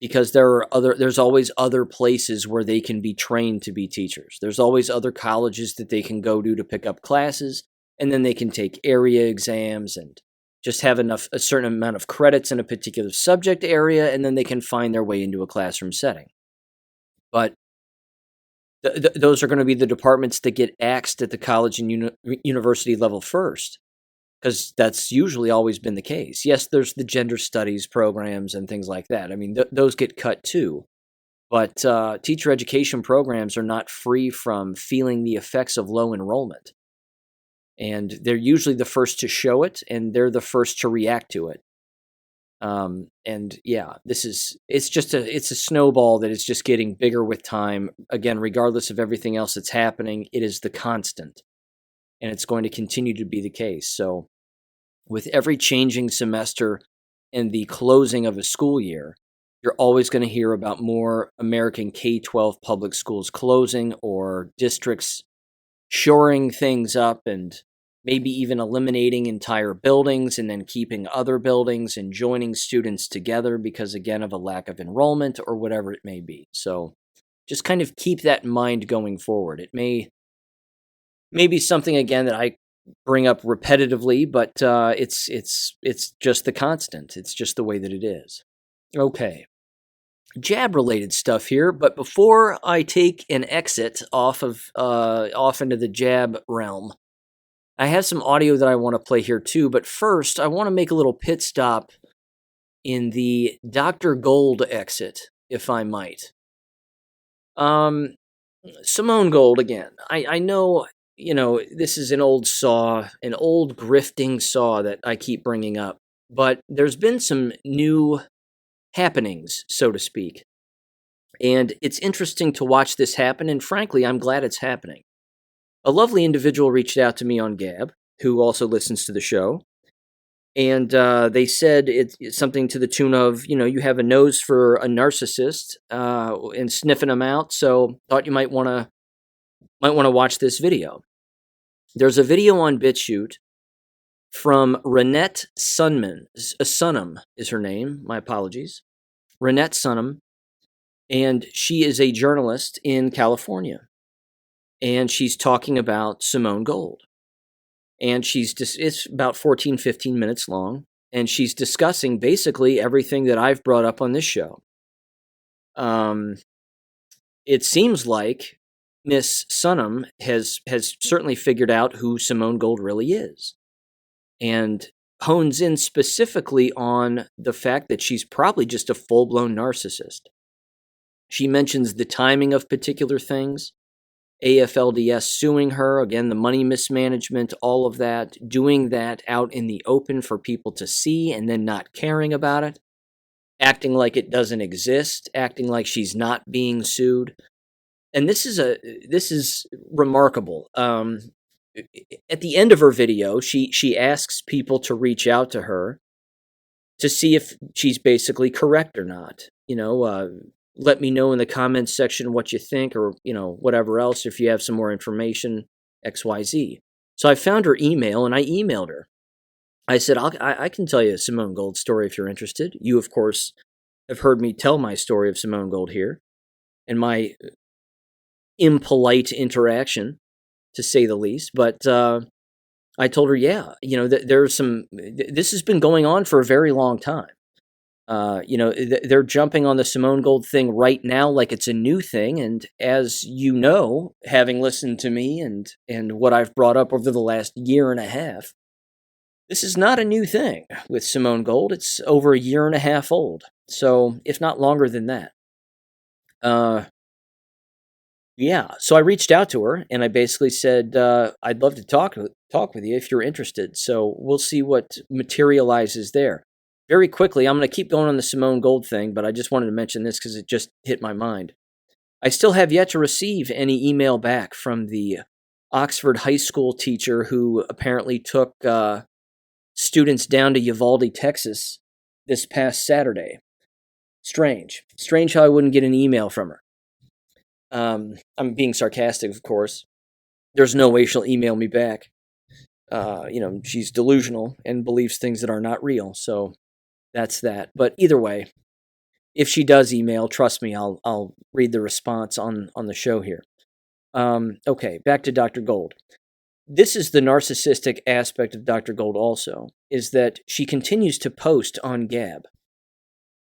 S1: Because there's always other places where they can be trained to be teachers. There's always other colleges that they can go to pick up classes, and then they can take area exams and just have a certain amount of credits in a particular subject area, and then they can find their way into a classroom setting. But those are going to be the departments that get axed at the college and university level first, because that's usually always been the case. Yes, there's the gender studies programs and things like that. Those get cut too. But teacher education programs are not free from feeling the effects of low enrollment. And they're usually the first to show it, and they're the first to react to it. And yeah, it's a snowball that is just getting bigger with time. Again, regardless of everything else that's happening, it is the constant, and it's going to continue to be the case. So with every changing semester and the closing of a school year, you're always going to hear about more American K-12 public schools closing or districts shoring things up and maybe even eliminating entire buildings and then keeping other buildings and joining students together because, again, of a lack of enrollment or whatever it may be. So just kind of keep that in mind going forward. It may be something, again, that I bring up repetitively, but it's just the constant. It's just the way that it is. Okay. Jab-related stuff here, but before I take an exit off into the jab realm, I have some audio that I want to play here too. But first, I want to make a little pit stop in the Dr. Gold exit, if I might. Simone Gold again. I know, this is an old saw, an old grifting saw that I keep bringing up, but there's been some new happenings, so to speak. And it's interesting to watch this happen, and frankly, I'm glad it's happening. A lovely individual reached out to me on Gab, who also listens to the show, and they said it's something to the tune of, you have a nose for a narcissist and sniffing them out, so thought you might want to watch this video. There's a video on BitChute from Renette Sunham is her name, my apologies. Renette Sunham. And she is a journalist in California. And she's talking about Simone Gold. And it's about 14, 15 minutes long. And she's discussing basically everything that I've brought up on this show. It seems like Miss Sunham has certainly figured out who Simone Gold really is. And hones in specifically on the fact that she's probably just a full-blown narcissist. She mentions the timing of particular things, AFLDS suing her, again, the money mismanagement, all of that, doing that out in the open for people to see and then not caring about it, acting like it doesn't exist, acting like she's not being sued. And this is remarkable. At the end of her video, she asks people to reach out to her to see if she's basically correct or not. Let me know in the comments section what you think, or, whatever else, if you have some more information, XYZ. So I found her email, and I emailed her. I said, I can tell you Simone Gold's story if you're interested. You, of course, have heard me tell my story of Simone Gold here, and my impolite interaction, to say the least. But I told her, yeah, there's this has been going on for a very long time. They're jumping on the Simone Gold thing right now like it's a new thing. And as you know, having listened to me and what I've brought up over the last year and a half, this is not a new thing with Simone Gold. It's over a year and a half old. So, if not longer than that. Yeah, so I reached out to her and I basically said, I'd love to talk with you if you're interested. So we'll see what materializes there. Very quickly, I'm going to keep going on the Simone Gold thing, but I just wanted to mention this because it just hit my mind. I still have yet to receive any email back from the Oxford high school teacher who apparently took students down to Uvalde, Texas this past Saturday. Strange how I wouldn't get an email from her. I'm being sarcastic, of course. There's no way she'll email me back. She's delusional and believes things that are not real, so that's that. But either way, if she does email, trust me, I'll read the response on the show here. Okay, back to Dr. Gold. This is the narcissistic aspect of Dr. Gold also, is that she continues to post on Gab.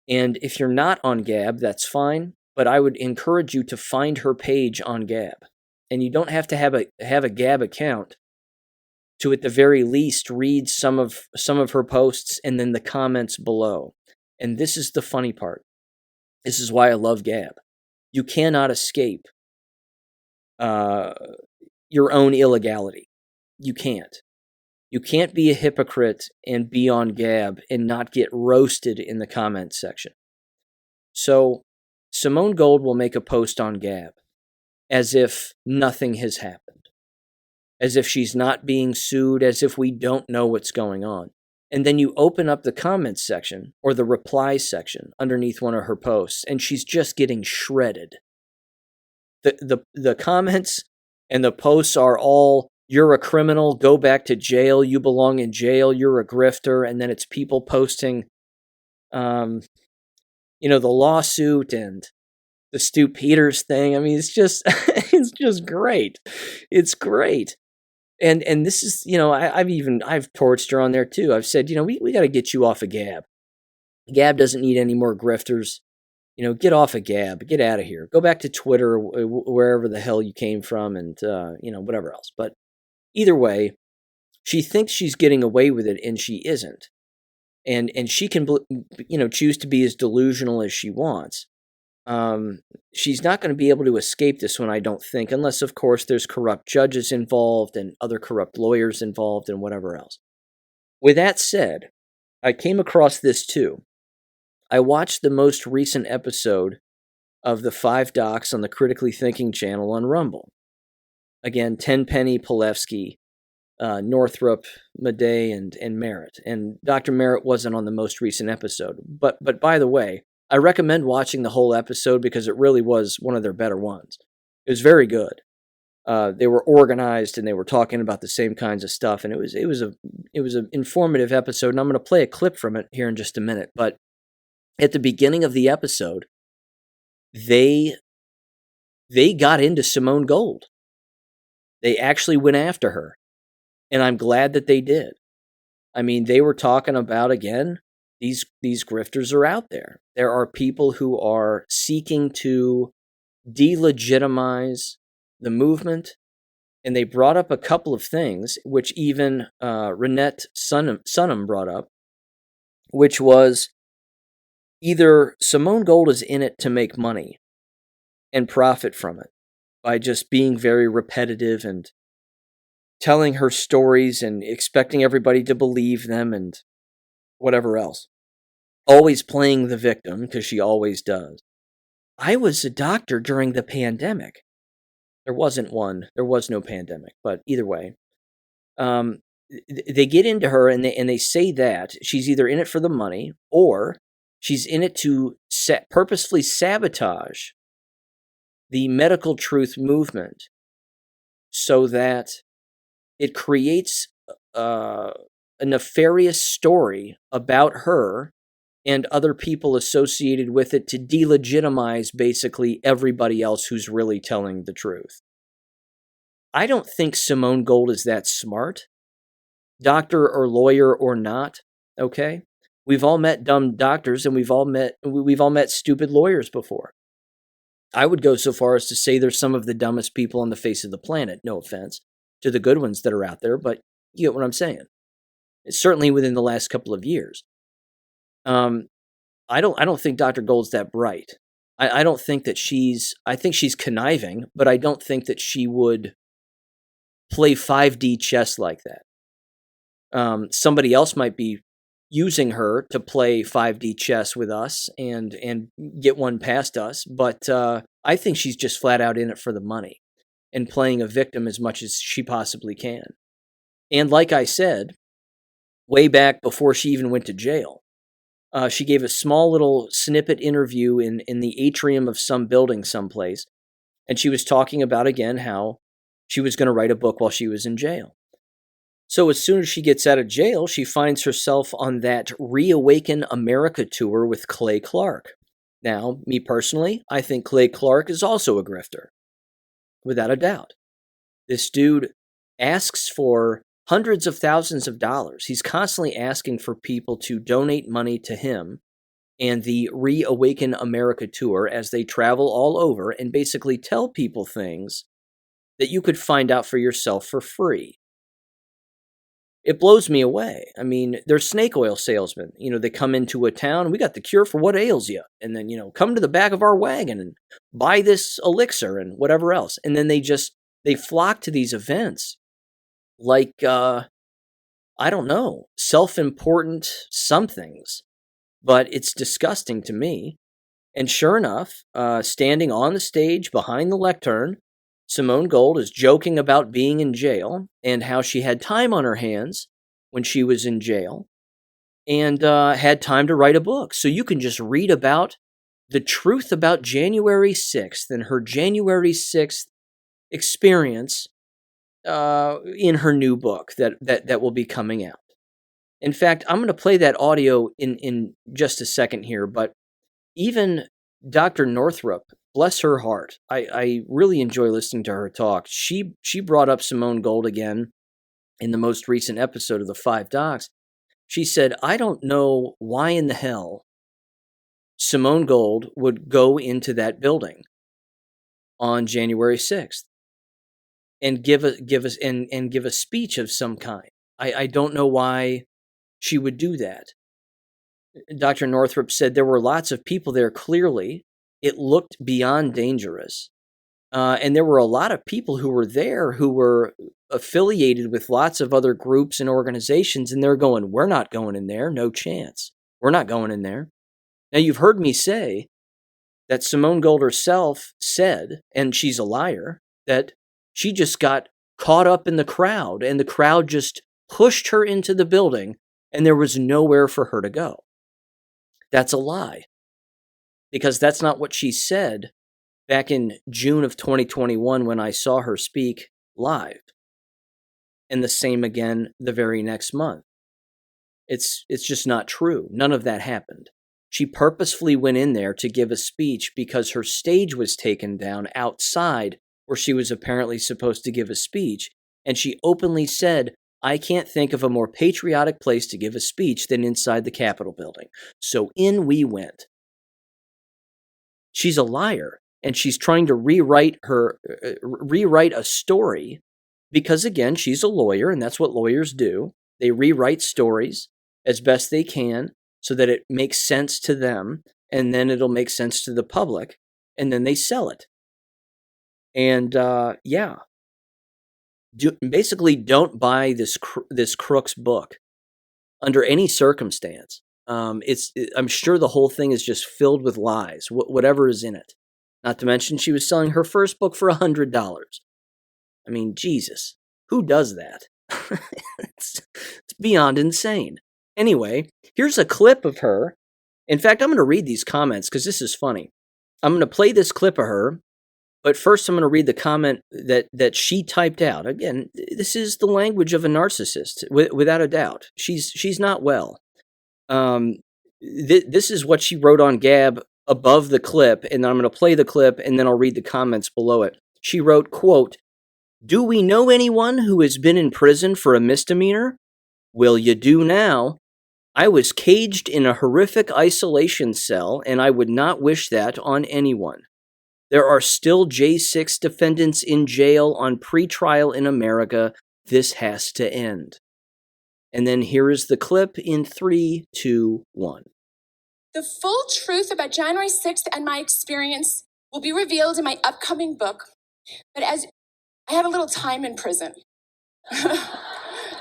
S1: And if you're not on Gab, that's fine, but I would encourage you to find her page on Gab. And you don't have to have a Gab account to, at the very least, read some of her posts and then the comments below. And this is the funny part. This is why I love Gab. You cannot escape your own illegality. You can't. You can't be a hypocrite and be on Gab and not get roasted in the comments section. So Simone Gold will make a post on Gab as if nothing has happened, as if she's not being sued, as if we don't know what's going on. And then you open up the comments section or the replies section underneath one of her posts, and she's just getting shredded. The comments and the posts are all, "You're a criminal, go back to jail, you belong in jail, you're a grifter," and then it's people posting, the lawsuit and the Stu Peters thing. I mean, it's just, it's just great. It's great. And this is, I've torched her on there too. I've said, we got to get you off of Gab. Gab doesn't need any more grifters. Get off of Gab, get out of here. Go back to Twitter, wherever the hell you came from, and, whatever else. But either way, she thinks she's getting away with it, and she isn't. And she can, choose to be as delusional as she wants. She's not going to be able to escape this one, I don't think, unless, of course, there's corrupt judges involved and other corrupt lawyers involved and whatever else. With that said, I came across this too. I watched the most recent episode of the 5 Docs on the Critically Thinking channel on Rumble. Again, Tenpenny, Palevsky, Northrup, Madej, and Merritt. And Dr. Merritt wasn't on the most recent episode. But by the way, I recommend watching the whole episode because it really was one of their better ones. It was very good. They were organized and they were talking about the same kinds of stuff, and it was an informative episode. And I'm going to play a clip from it here in just a minute. But at the beginning of the episode, they got into Simone Gold. They actually went after her, and I'm glad that they did. I mean, they were talking about, again, these grifters are out there. There are people who are seeking to delegitimize the movement, and they brought up a couple of things, which even Renette Sunham brought up, which was either Simone Gold is in it to make money and profit from it by just being very repetitive and telling her stories and expecting everybody to believe them and whatever else. Always playing the victim, because she always does. I was a doctor during the pandemic. There wasn't one. There was no pandemic. But either way, they get into her and they say that she's either in it for the money or she's in it to purposefully sabotage the medical truth movement so that it creates a nefarious story about her and other people associated with it to delegitimize basically everybody else who's really telling the truth. I don't think Simone Gold is that smart, doctor or lawyer or not, okay? We've all met dumb doctors and we've all met stupid lawyers before. I would go so far as to say they're some of the dumbest people on the face of the planet, no offense to the good ones that are out there, but you get what I'm saying. It's certainly within the last couple of years. I don't think Dr. Gold's that bright. I don't think that I think she's conniving, but I don't think that she would play 5D chess like that. Somebody else might be using her to play 5D chess with us and get one past us, but I think she's just flat out in it for the money and playing a victim as much as she possibly can. And like I said, way back before she even went to jail, she gave a small little snippet interview in the atrium of some building someplace, and she was talking about, again, how she was going to write a book while she was in jail. So as soon as she gets out of jail, she finds herself on that Reawaken America tour with Clay Clark. Now, me personally, I think Clay Clark is also a grifter, without a doubt. This dude asks for hundreds of thousands of dollars. He's constantly asking for people to donate money to him and the Reawaken America tour as they travel all over and basically tell people things that you could find out for yourself for free. It blows me away. I mean, they're snake oil salesmen. They come into a town, we got the cure for what ails you. And then, come to the back of our wagon and buy this elixir and whatever else. And then they flock to these events like I don't know, self-important somethings, but it's disgusting to me. And sure enough, standing on the stage behind the lectern, Simone Gold is joking about being in jail and how she had time on her hands when she was in jail and had time to write a book. So you can just read about the truth about January 6th and her January 6th experience in her new book that will be coming out. In fact, I'm going to play that audio in just a second here, but even Dr. Northrup, bless her heart, I really enjoy listening to her talk. She brought up Simone Gold again in the most recent episode of the Five Docs. She said, I don't know why in the hell Simone Gold would go into that building on January 6th and give a speech of some kind. I don't know why she would do that. Dr. Northrup said there were lots of people there. Clearly, it looked beyond dangerous. And there were a lot of people who were there who were affiliated with lots of other groups and organizations, and they're going, we're not going in there, no chance. We're not going in there. Now, you've heard me say that Simone Gold herself said, and she's a liar, that she just got caught up in the crowd, and the crowd just pushed her into the building, and there was nowhere for her to go. That's a lie, because that's not what she said back in June of 2021 when I saw her speak live, and the same again the very next month. It's just not true. None of that happened. She purposefully went in there to give a speech because her stage was taken down outside where she was apparently supposed to give a speech, and she openly said, I can't think of a more patriotic place to give a speech than inside the Capitol building. So in we went. She's a liar, and she's trying to rewrite a story because, again, she's a lawyer, and that's what lawyers do. They rewrite stories as best they can so that it makes sense to them, and then it'll make sense to the public, and then they sell it. And basically don't buy this crook's book under any circumstance. I'm sure the whole thing is just filled with lies, whatever is in it. Not to mention she was selling her first book for $100. I mean, Jesus, who does that? It's beyond insane. Anyway, here's a clip of her. In fact, I'm going to read these comments because this is funny. I'm going to play this clip of her, but first I'm going to read the comment that she typed out. Again, this is the language of a narcissist, without a doubt. She's not well. This is what she wrote on Gab above the clip, and I'm going to play the clip, and then I'll read the comments below it. She wrote, quote, "Do we know anyone who has been in prison for a misdemeanor? Well, you do now. I was caged in a horrific isolation cell, and I would not wish that on anyone. There are still J6 defendants in jail on pretrial in America. This has to end." And then here is the clip in 3, 2, 1.
S2: The full truth about January 6th and my experience will be revealed in my upcoming book. But as I had a little time in prison,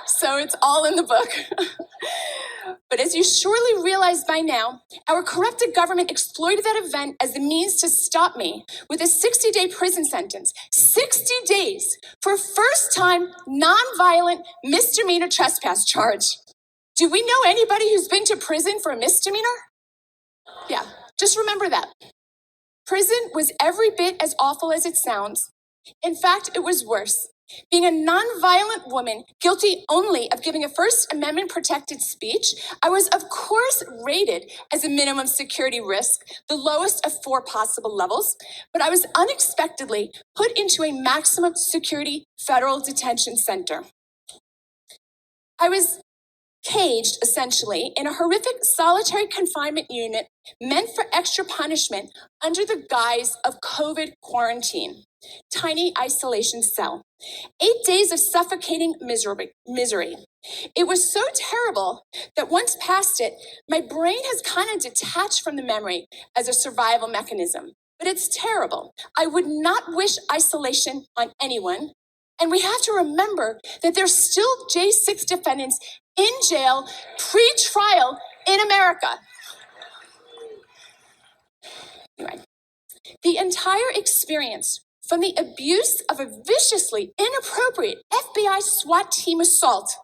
S2: so it's all in the book. But as you surely realize by now, our corrupted government exploited that event as the means to stop me with a 60-day prison sentence. 60 days for first-time, non-violent misdemeanor trespass charge. Do we know anybody who's been to prison for a misdemeanor? Yeah, just remember that. Prison was every bit as awful as it sounds. In fact, it was worse. Being a non-violent woman, guilty only of giving a First Amendment protected speech, I was of course rated as a minimum security risk, the lowest of 4 possible levels, but I was unexpectedly put into a maximum security federal detention center. I was caged, essentially, in a horrific solitary confinement unit meant for extra punishment under the guise of COVID quarantine. Tiny isolation cell. 8 days of suffocating misery. It was so terrible that once past it, my brain has kind of detached from the memory as a survival mechanism. But it's terrible. I would not wish isolation on anyone. And we have to remember that there's still J6 defendants in jail, pre-trial in America. Anyway, the entire experience, from the abuse of a viciously inappropriate FBI SWAT team assault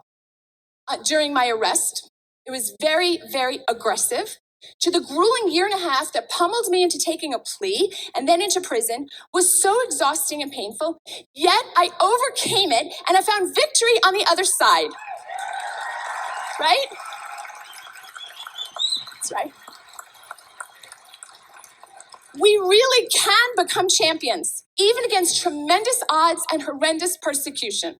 S2: during my arrest, it was very, very aggressive, to the grueling year and a half that pummeled me into taking a plea and then into prison, was so exhausting and painful, yet I overcame it and I found victory on the other side. Right? That's right. We really can become champions, even against tremendous odds and horrendous persecution,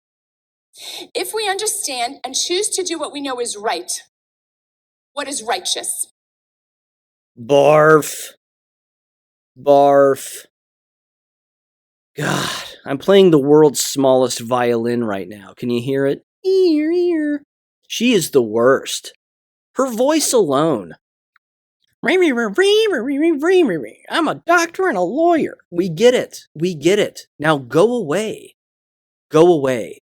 S2: if we understand and choose to do what we know is right, what is righteous.
S1: Barf. Barf. God, I'm playing the world's smallest violin right now. Can you hear it? Ear, ear. She is the worst. Her voice alone. I'm a doctor and a lawyer. We get it. We get it. Now go away. Go away.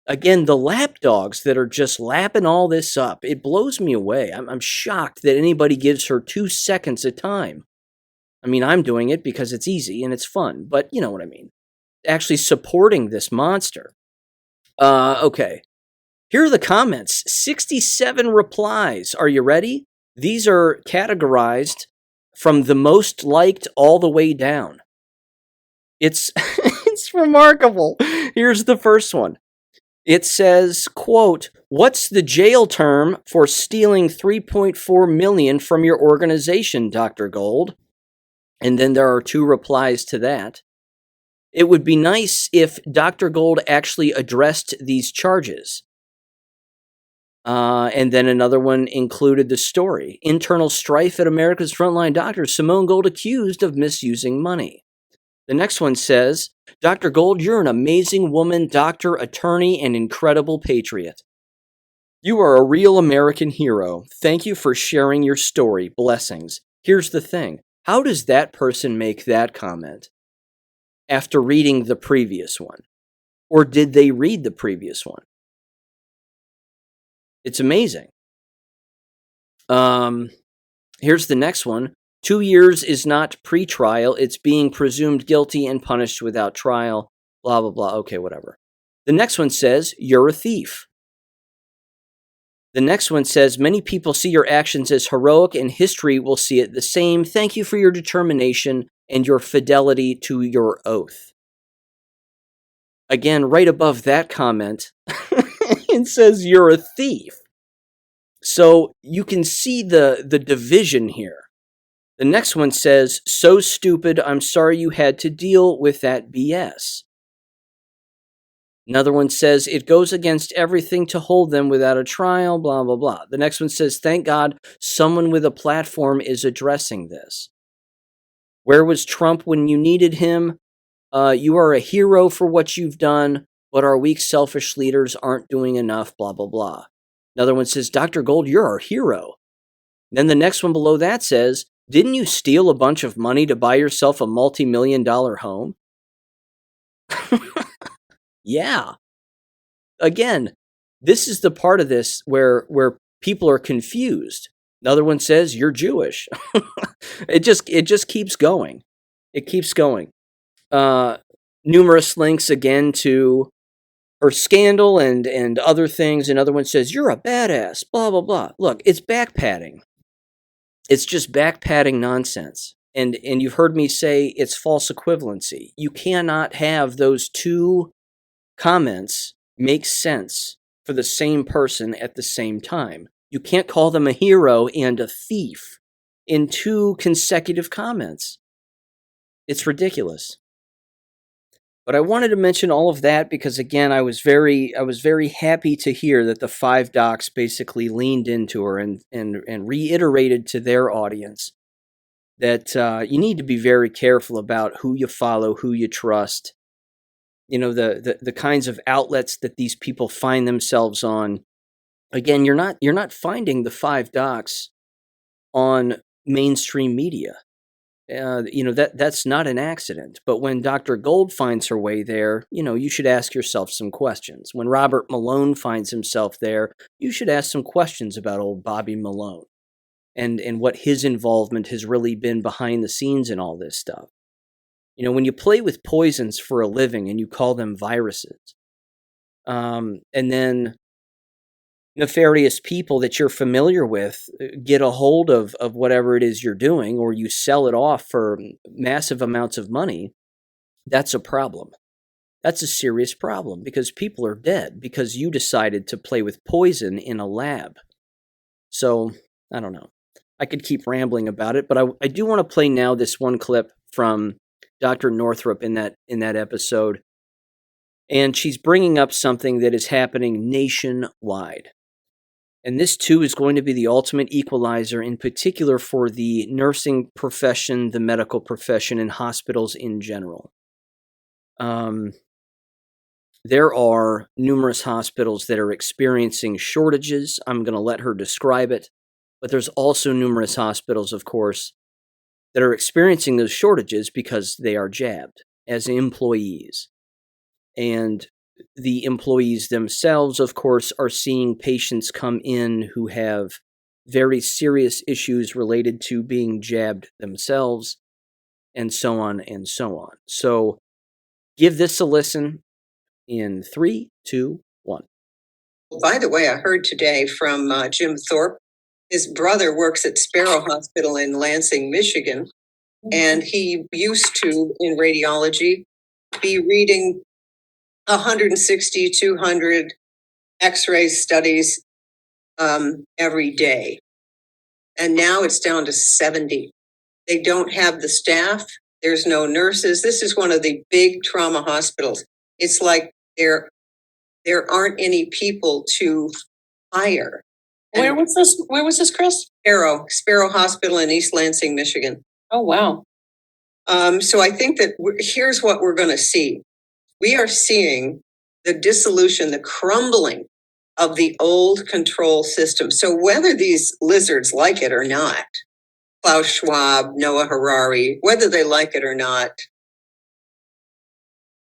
S1: Again, the lapdogs that are just lapping all this up, it blows me away. I'm shocked that anybody gives her 2 seconds of time. I mean, I'm doing it because it's easy and it's fun, but you know what I mean. Actually supporting this monster. Okay. Here are the comments. 67 replies. Are you ready? These are categorized from the most liked all the way down. It's it's remarkable. Here's the first one. It says, quote, "What's the jail term for stealing $3.4 million from your organization, Dr. Gold?" And then there are 2 replies to that. It would be nice if Dr. Gold actually addressed these charges. And then another one included the story. Internal strife at America's frontline doctors. Simone Gold accused of misusing money. The next one says, "Dr. Gold, you're an amazing woman, doctor, attorney, and incredible patriot. You are a real American hero. Thank you for sharing your story. Blessings." Here's the thing. How does that person make that comment after reading the previous one? Or did they read the previous one? It's amazing. Here's the next one. 2 years is not pre-trial. It's being presumed guilty and punished without trial. Blah, blah, blah. Okay, whatever. The next one says, "You're a thief." The next one says, "Many people see your actions as heroic and history will see it the same. Thank you for your determination and your fidelity to your oath." Again, right above that comment, it says, "You're a thief." So you can see the division here. The next one says, "So stupid, I'm sorry you had to deal with that BS." Another one says, "It goes against everything to hold them without a trial, blah, blah, blah." The next one says, "Thank God someone with a platform is addressing this. Where was Trump when you needed him? You are a hero for what you've done, but our weak, selfish leaders aren't doing enough, blah, blah, blah." Another one says, "Dr. Gold, you're our hero." Then the next one below that says, "Didn't you steal a bunch of money to buy yourself a multi-million-dollar home?" Yeah. Again, this is the part of this where people are confused. Another one says, "You're Jewish." It just keeps going. It keeps going. Numerous links again to her scandal and other things. Another one says, "You're a badass, blah, blah, blah." Look, it's backpatting. It's just backpatting nonsense. And you've heard me say it's false equivalency. You cannot have those 2 comments make sense for the same person at the same time. You can't call them a hero and a thief in 2 consecutive comments. It's ridiculous. But I wanted to mention all of that because, again, I was very happy to hear that the 5 docs basically leaned into her and reiterated to their audience that you need to be very careful about who you follow, who you trust. You know, the kinds of outlets that these people find themselves on. Again, you're not finding the 5 docs on mainstream media. that's not an accident. But when Dr. Gold finds her way there, you should ask yourself some questions. When Robert Malone finds himself there, you should ask some questions about old Bobby Malone and what his involvement has really been behind the scenes in all this stuff. When you play with poisons for a living and you call them viruses, and then nefarious people that you're familiar with get a hold of whatever it is you're doing, or you sell it off for massive amounts of money, that's a problem. That's a serious problem, because people are dead because you decided to play with poison in a lab. So, I don't know. I could keep rambling about it, but I do want to play now this one clip from Dr. Northrup in that episode. And she's bringing up something that is happening nationwide. And this, too, is going to be the ultimate equalizer, in particular for the nursing profession, the medical profession, and hospitals in general. There are numerous hospitals that are experiencing shortages. I'm going to let her describe it. But there's also numerous hospitals, of course, that are experiencing those shortages because they are jabbed as employees. And the employees themselves, of course, are seeing patients come in who have very serious issues related to being jabbed themselves, and so on and so on. So give this a listen in 3, 2, 1.
S5: By the way, I heard today from Jim Thorpe. His brother works at Sparrow Hospital in Lansing, Michigan, and he used to, in radiology, be reading 160, 200 X-ray studies every day. And now it's down to 70. They don't have the staff. There's no nurses. This is one of the big trauma hospitals. It's like there aren't any people to hire.
S2: Where was this, Chris?
S5: Sparrow Hospital in East Lansing, Michigan.
S2: Oh, wow.
S5: So I think that here's what we're going to see. We are seeing the dissolution, the crumbling of the old control system. So whether these lizards like it or not, Klaus Schwab, Noah Harari, whether they like it or not,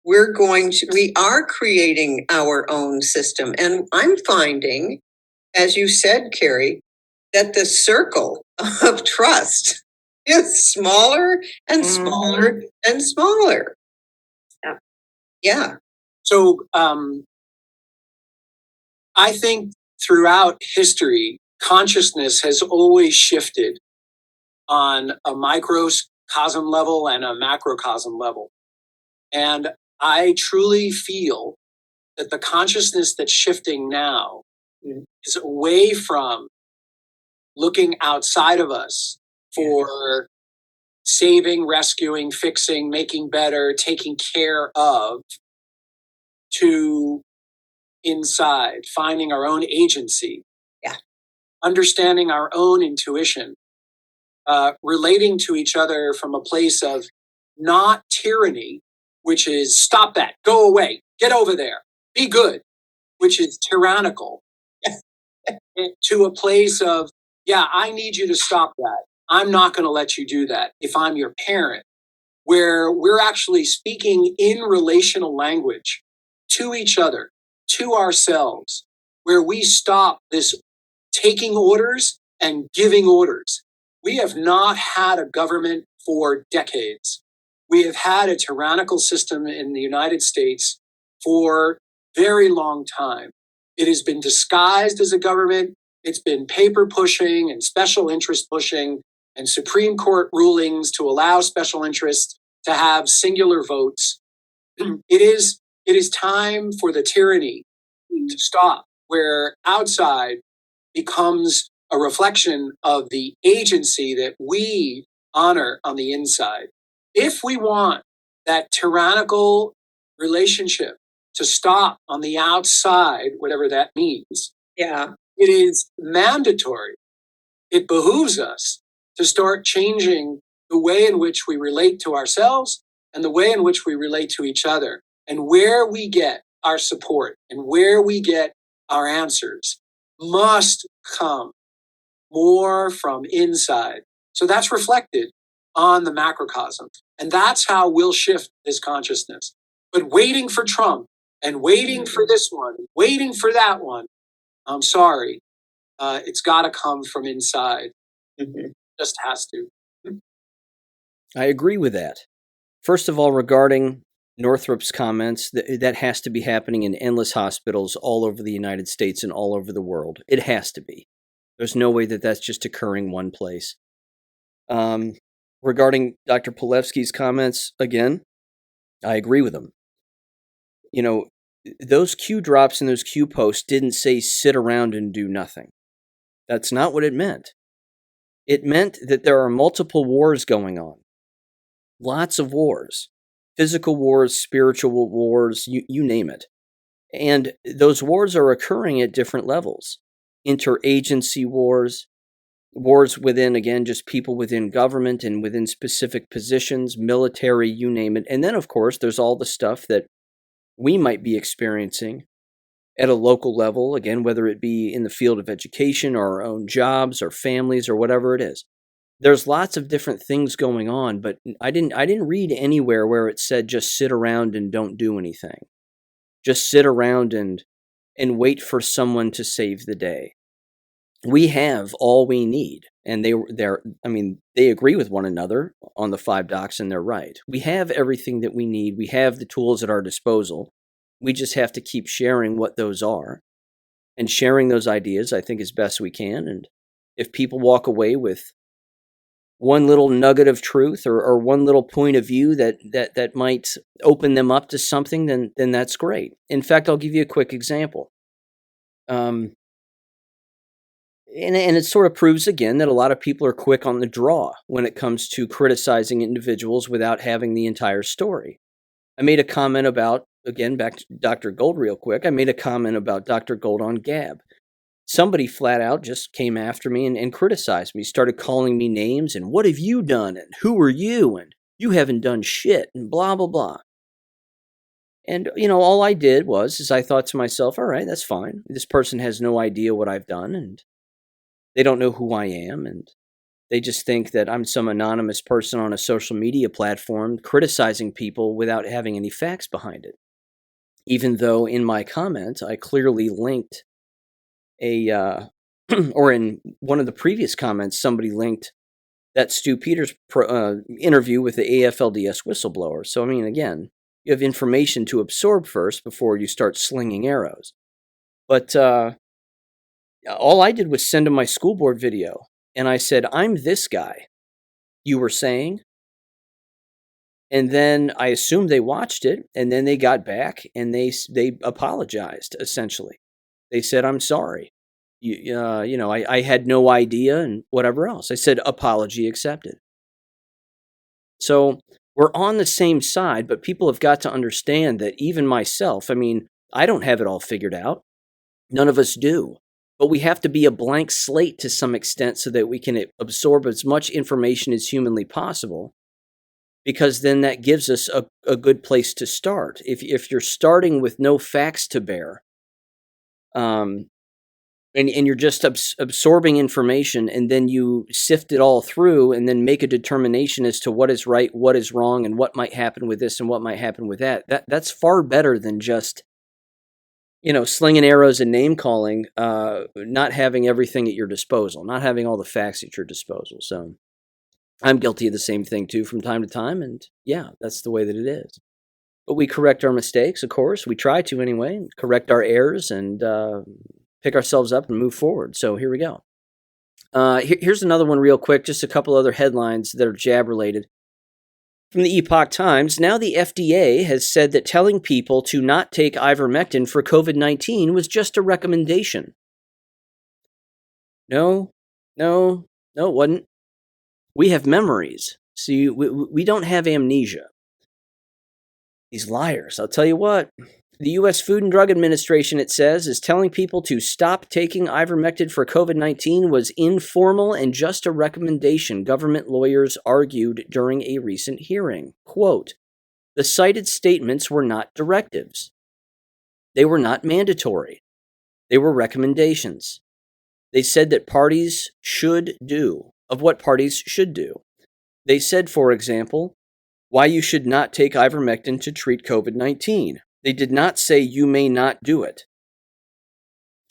S5: we are creating our own system. And I'm finding, as you said, Carrie, that the circle of trust is smaller and smaller and smaller. Yeah.
S2: So I think throughout history, consciousness has always shifted on a microcosm level and a macrocosm level. And I truly feel that the consciousness that's shifting now is away from looking outside of us for saving, rescuing, fixing, making better, taking care of, to inside, finding our own agency, understanding our own intuition, relating to each other from a place of not tyranny, which is stop that, go away, get over there, be good, which is tyrannical, to a place of, I need you to stop that. I'm not going to let you do that if I'm your parent, where we're actually speaking in relational language to each other, to ourselves, where we stop this taking orders and giving orders. We have not had a government for decades. We have had a tyrannical system in the United States for a very long time. It has been disguised as a government. It's been paper pushing and special interest pushing and Supreme Court rulings to allow special interests to have singular votes. It is time for the tyranny to stop, where outside becomes a reflection of the agency that we honor on the inside. If we want that tyrannical relationship to stop on the outside, whatever that means, it is mandatory. It behooves us to start changing the way in which we relate to ourselves and the way in which we relate to each other, and where we get our support and where we get our answers must come more from inside. So that's reflected on the macrocosm. And that's how we'll shift this consciousness. But waiting for Trump and waiting for this one, waiting for that one, I'm sorry. It's got to come from inside. Just has to.
S1: I agree with that. First of all, regarding Northrop's comments, that has to be happening in endless hospitals all over the United States and all over the world. It has to be. There's no way that that's just occurring one place. Regarding Dr. Pilevsky's comments, again, I agree with him. You know, those Q drops and those Q posts didn't say sit around and do nothing. That's not what it meant. It meant that there are multiple wars going on. Lots of wars. Physical wars, spiritual wars, you name it. And those wars are occurring at different levels. Interagency wars, wars within, again, just people within government and within specific positions, military, you name it. And then, of course, there's all the stuff that we might be experiencing at a local level, again, whether it be in the field of education or our own jobs or families or whatever it is. There's lots of different things going on, but I didn't read anywhere where it said just sit around and don't do anything. Just sit around and wait for someone to save the day. We have all we need, and they agree with one another on the 5 docs, and they're right. We have everything that we need. We have the tools at our disposal. We just have to keep sharing what those are, and sharing those ideas, I think, as best we can. And if people walk away with one little nugget of truth or one little point of view that might open them up to something, then that's great. In fact, I'll give you a quick example. And it sort of proves, again, that a lot of people are quick on the draw when it comes to criticizing individuals without having the entire story. I made a comment about, again, back to Dr. Gold real quick, I made a comment about Dr. Gold on Gab. Somebody flat out just came after me and criticized me, started calling me names, and what have you done, and who are you, and you haven't done shit, and blah, blah, blah. And, all I did is I thought to myself, all right, that's fine. This person has no idea what I've done, and they don't know who I am, and they just think that I'm some anonymous person on a social media platform criticizing people without having any facts behind it. Even though in my comment, I clearly linked or in one of the previous comments, somebody linked that Stu Peters interview with the AFLDS whistleblower. So, again, you have information to absorb first before you start slinging arrows. But all I did was send him my school board video, and I said, I'm this guy, you were saying. And then I assumed they watched it, and then they got back, and they apologized, essentially. They said, I'm sorry. I had no idea and whatever else. I said, apology accepted. So we're on the same side, but people have got to understand that even myself, I don't have it all figured out. None of us do. But we have to be a blank slate to some extent so that we can absorb as much information as humanly possible, because then that gives us a good place to start. If you're starting with no facts to bear, and you're just absorbing information, and then you sift it all through and then make a determination as to what is right, what is wrong, and what might happen with this and what might happen with that. That's far better than just, slinging arrows and name calling, not having everything at your disposal, not having all the facts at your disposal. So I'm guilty of the same thing too from time to time, and yeah, that's the way that it is. But we correct our mistakes, of course. We try to anyway, correct our errors and pick ourselves up and move forward. So here we go. Here's another one real quick, just a couple other headlines that are jab related. From the Epoch Times, now the FDA has said that telling people to not take ivermectin for COVID-19 was just a recommendation. No, it wasn't. We have memories. See, we don't have amnesia. These liars, I'll tell you what. The U.S. Food and Drug Administration, it says, is telling people to stop taking ivermectin for COVID-19 was informal and just a recommendation, government lawyers argued during a recent hearing. Quote, the cited statements were not directives. They were not mandatory. They were recommendations. They said that parties should do, of what parties should do. They said, for example, why you should not take ivermectin to treat COVID-19. They did not say you may not do it.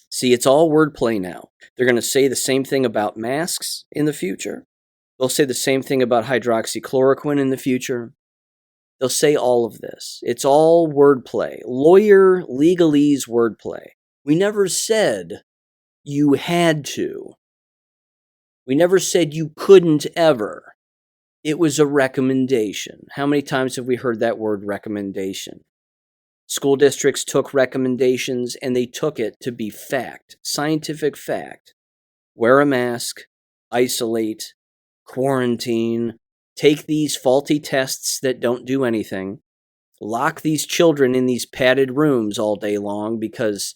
S1: See, it's all wordplay now. They're going to say the same thing about masks in the future. They'll say the same thing about hydroxychloroquine in the future. They'll say all of this. It's all wordplay. Lawyer legalese wordplay. We never said you had to. We never said you couldn't ever. It was a recommendation. How many times have we heard that word recommendation? School districts took recommendations and they took it to be fact, scientific fact. Wear a mask, isolate, quarantine, take these faulty tests that don't do anything, lock these children in these padded rooms all day long because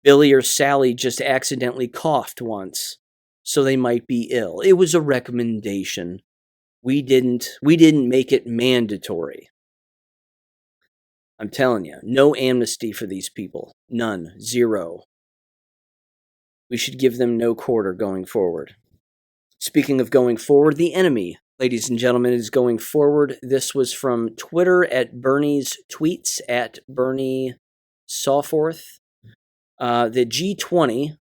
S1: Billy or Sally just accidentally coughed once, so they might be ill. It was a recommendation. We didn't make it mandatory. I'm telling you, no amnesty for these people. None. Zero. We should give them no quarter going forward. Speaking of going forward, the enemy, ladies and gentlemen, is going forward. This was from Twitter at Bernie's tweets at Bernie Sawforth. The G20,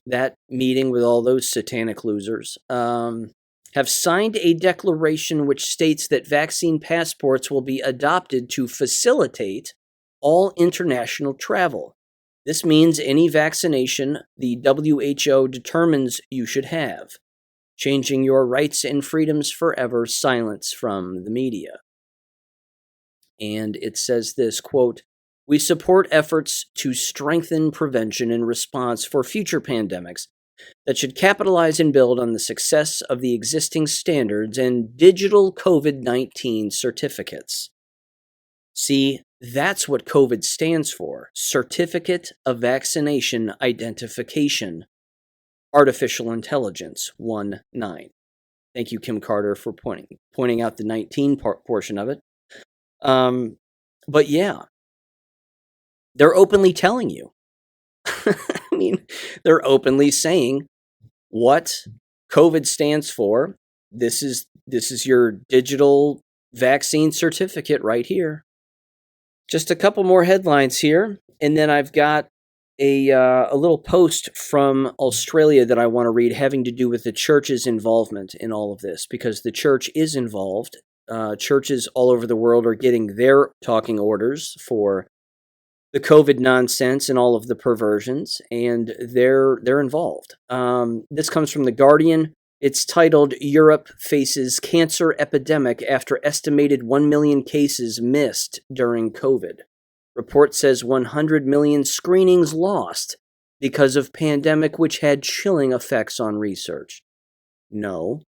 S1: that meeting with all those satanic losers, have signed a declaration which states that vaccine passports will be adopted to facilitate all international travel. This means any vaccination the WHO determines you should have, changing your rights and freedoms forever, silence from the media. And it says this, quote, "We support efforts to strengthen prevention and response for future pandemics that should capitalize and build on the success of the existing standards and digital COVID-19 certificates." See, that's what COVID stands for. Certificate of Vaccination Identification. Artificial Intelligence 1.9. Thank you, Kim Carter, for pointing out the 19 portion of it. But yeah, they're openly telling you. I mean, they're openly saying what COVID stands for. This is your digital vaccine certificate right here. Just a couple more headlines here, and then I've got a little post from Australia that I want to read having to do with the church's involvement in all of this, because the church is involved. Churches all over the world are getting their talking orders for the COVID nonsense and all of the perversions, and they're involved. This comes from The Guardian. It's titled, "Europe Faces Cancer Epidemic After Estimated 1 million Cases Missed During COVID." Report says 100 million screenings lost because of pandemic, which had chilling effects on research. No.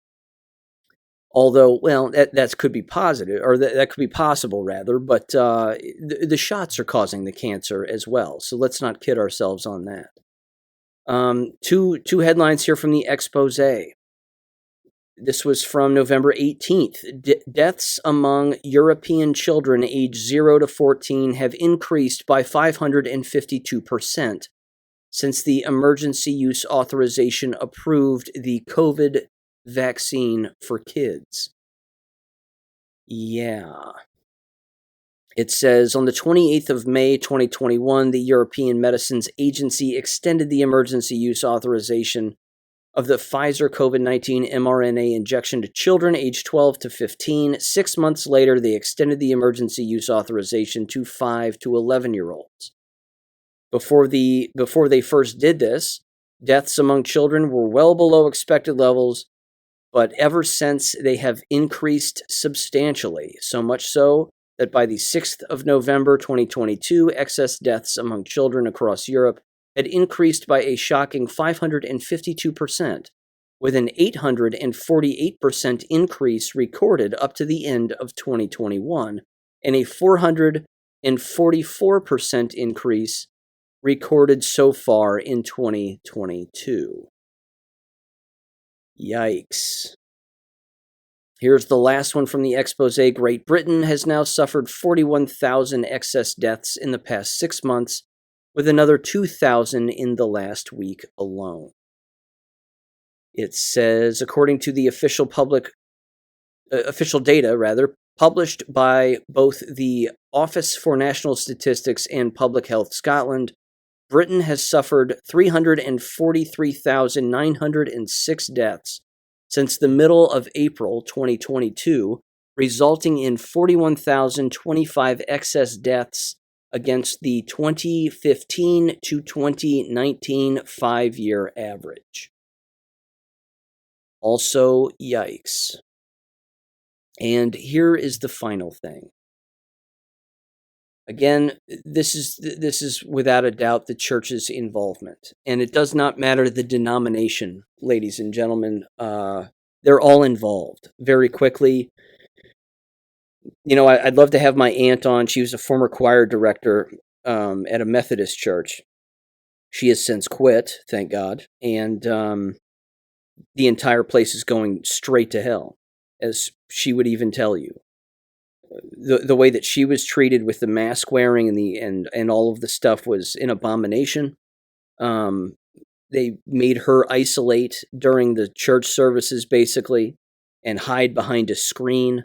S1: Although, well, that could be positive, or that could be possible, rather, but the shots are causing the cancer as well, so let's not kid ourselves on that. Two headlines here from the expose. This was from November 18th. Deaths among European children aged 0 to 14 have increased by 552% since the emergency use authorization approved the COVID vaccine for kids. Yeah. It says, on the 28th of May, 2021, the European Medicines Agency extended the emergency use authorization of the Pfizer COVID-19 mRNA injection to children aged 12 to 15. 6 months later, they extended the emergency use authorization to 5 to 11-year-olds. Before they first did this, deaths among children were well below expected levels, but ever since they have increased substantially, so much so that by the 6th of November 2022, excess deaths among children across Europe had increased by a shocking 552%, with an 848% increase recorded up to the end of 2021, and a 444% increase recorded so far in 2022. Yikes. Here's the last one from the expose. Great Britain has now suffered 41,000 excess deaths in the past 6 months, with another 2,000 in the last week alone. It says, according to the official public official data, rather, published by both the Office for National Statistics and Public Health Scotland, Britain has suffered 343,906 deaths since the middle of April 2022, resulting in 41,025 excess deaths against the 2015 to 2019 5-year average. Also, yikes. And here is the final thing. Again, this is without a doubt the church's involvement. And it does not matter the denomination, ladies and gentlemen. They're all involved. Very quickly, I'd love to have my aunt on. She was a former choir director at a Methodist church. She has since quit, thank God. And the entire place is going straight to hell, as she would even tell you. The way that she was treated with the mask wearing and all of the stuff was an abomination. They made her isolate during the church services, basically, and hide behind a screen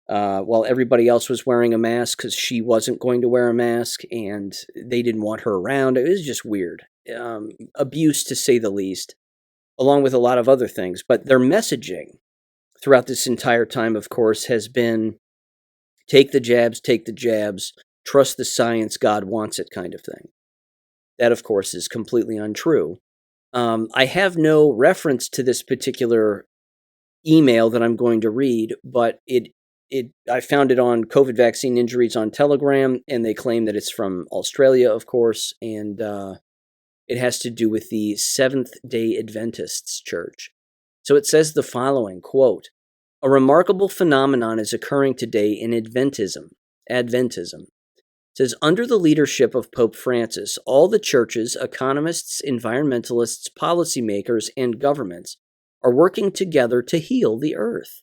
S1: while everybody else was wearing a mask because she wasn't going to wear a mask, and they didn't want her around. It was just weird. Abuse, to say the least, along with a lot of other things. But their messaging throughout this entire time, of course, has been take the jabs, trust the science, God wants it kind of thing. That, of course, is completely untrue. I have no reference to this particular email that I'm going to read, but I found it on COVID vaccine injuries on Telegram, and they claim that it's from Australia, of course, and it has to do with the Seventh-day Adventists Church. So it says the following, quote, "A remarkable phenomenon is occurring today in Adventism. It says, under the leadership of Pope Francis, all the churches, economists, environmentalists, policymakers, and governments are working together to heal the earth,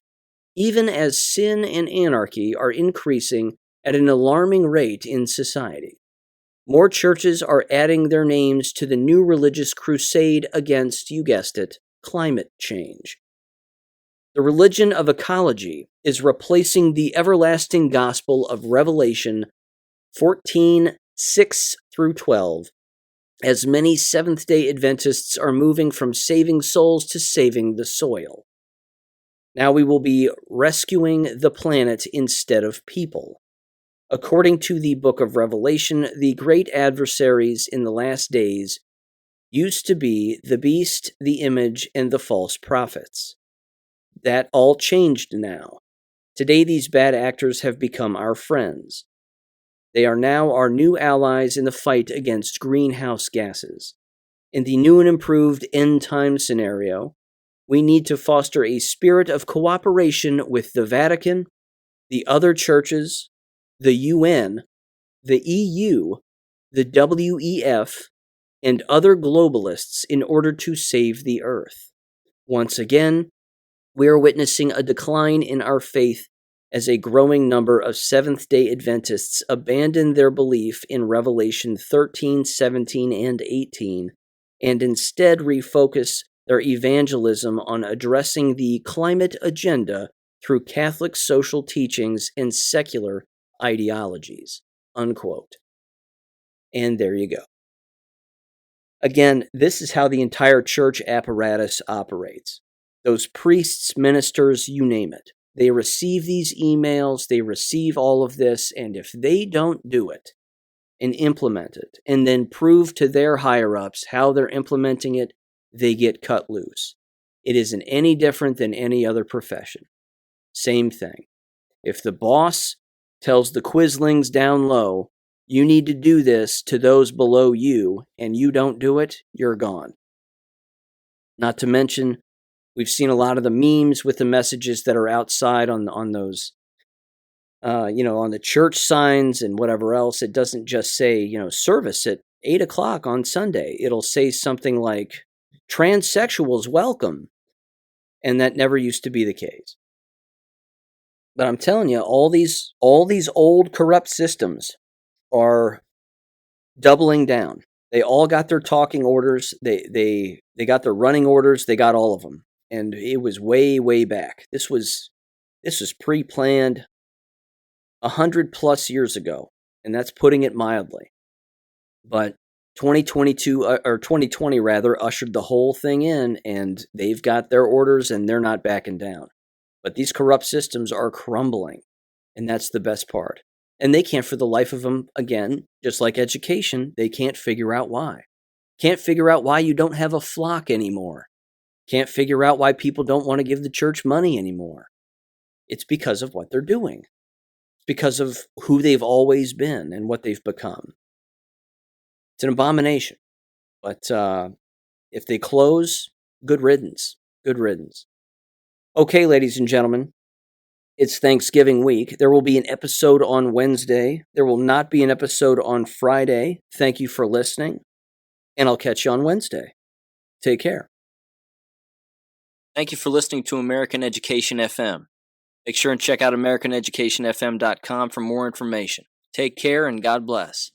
S1: even as sin and anarchy are increasing at an alarming rate in society. More churches are adding their names to the new religious crusade against, you guessed it, climate change. The religion of ecology is replacing the everlasting gospel of Revelation 14:6 through 12, as many Seventh-day Adventists are moving from saving souls to saving the soil. Now we will be rescuing the planet instead of people. According to the book of Revelation, the great adversaries in the last days used to be the beast, the image, and the false prophets. That all changed now. Today, these bad actors have become our friends. They are now our new allies in the fight against greenhouse gases. In the new and improved end-time scenario, we need to foster a spirit of cooperation with the Vatican, the other churches, the UN, the EU, the WEF, and other globalists in order to save the earth. Once again, we are witnessing a decline in our faith as a growing number of Seventh-day Adventists abandon their belief in Revelation 13, 17, and 18, and instead refocus their evangelism on addressing the climate agenda through Catholic social teachings and secular ideologies." Unquote. And there you go. Again, this is how the entire church apparatus operates. Those priests, ministers, you name it. They receive these emails, they receive all of this, and if they don't do it and implement it, and then prove to their higher-ups how they're implementing it, they get cut loose. It isn't any different than any other profession. Same thing. If the boss tells the quislings down low, you need to do this to those below you, and you don't do it, you're gone. Not to mention, we've seen a lot of the memes with the messages that are outside on those, on the church signs and whatever else. It doesn't just say, service at 8 o'clock on Sunday. It'll say something like, transsexuals welcome. And that never used to be the case. But I'm telling you, all these old corrupt systems are doubling down. They all got their talking orders. They got their running orders. They got all of them. And it was way, way back. This was This was pre-planned 100+ years ago, and that's putting it mildly. But 2022 or 2020 rather ushered the whole thing in, and they've got their orders and they're not backing down. But these corrupt systems are crumbling, and that's the best part. And they can't for the life of them, again, just like education, they can't figure out why. Can't figure out why you don't have a flock anymore. Can't figure out why people don't want to give the church money anymore. It's because of what they're doing. It's because of who they've always been and what they've become. It's an abomination. But if they close, good riddance. Good riddance. Okay, ladies and gentlemen, it's Thanksgiving week. There will be an episode on Wednesday. There will not be an episode on Friday. Thank you for listening, and I'll catch you on Wednesday. Take care. Thank you for listening to American Education FM. Make sure and check out AmericanEducationFM.com for more information. Take care and God bless.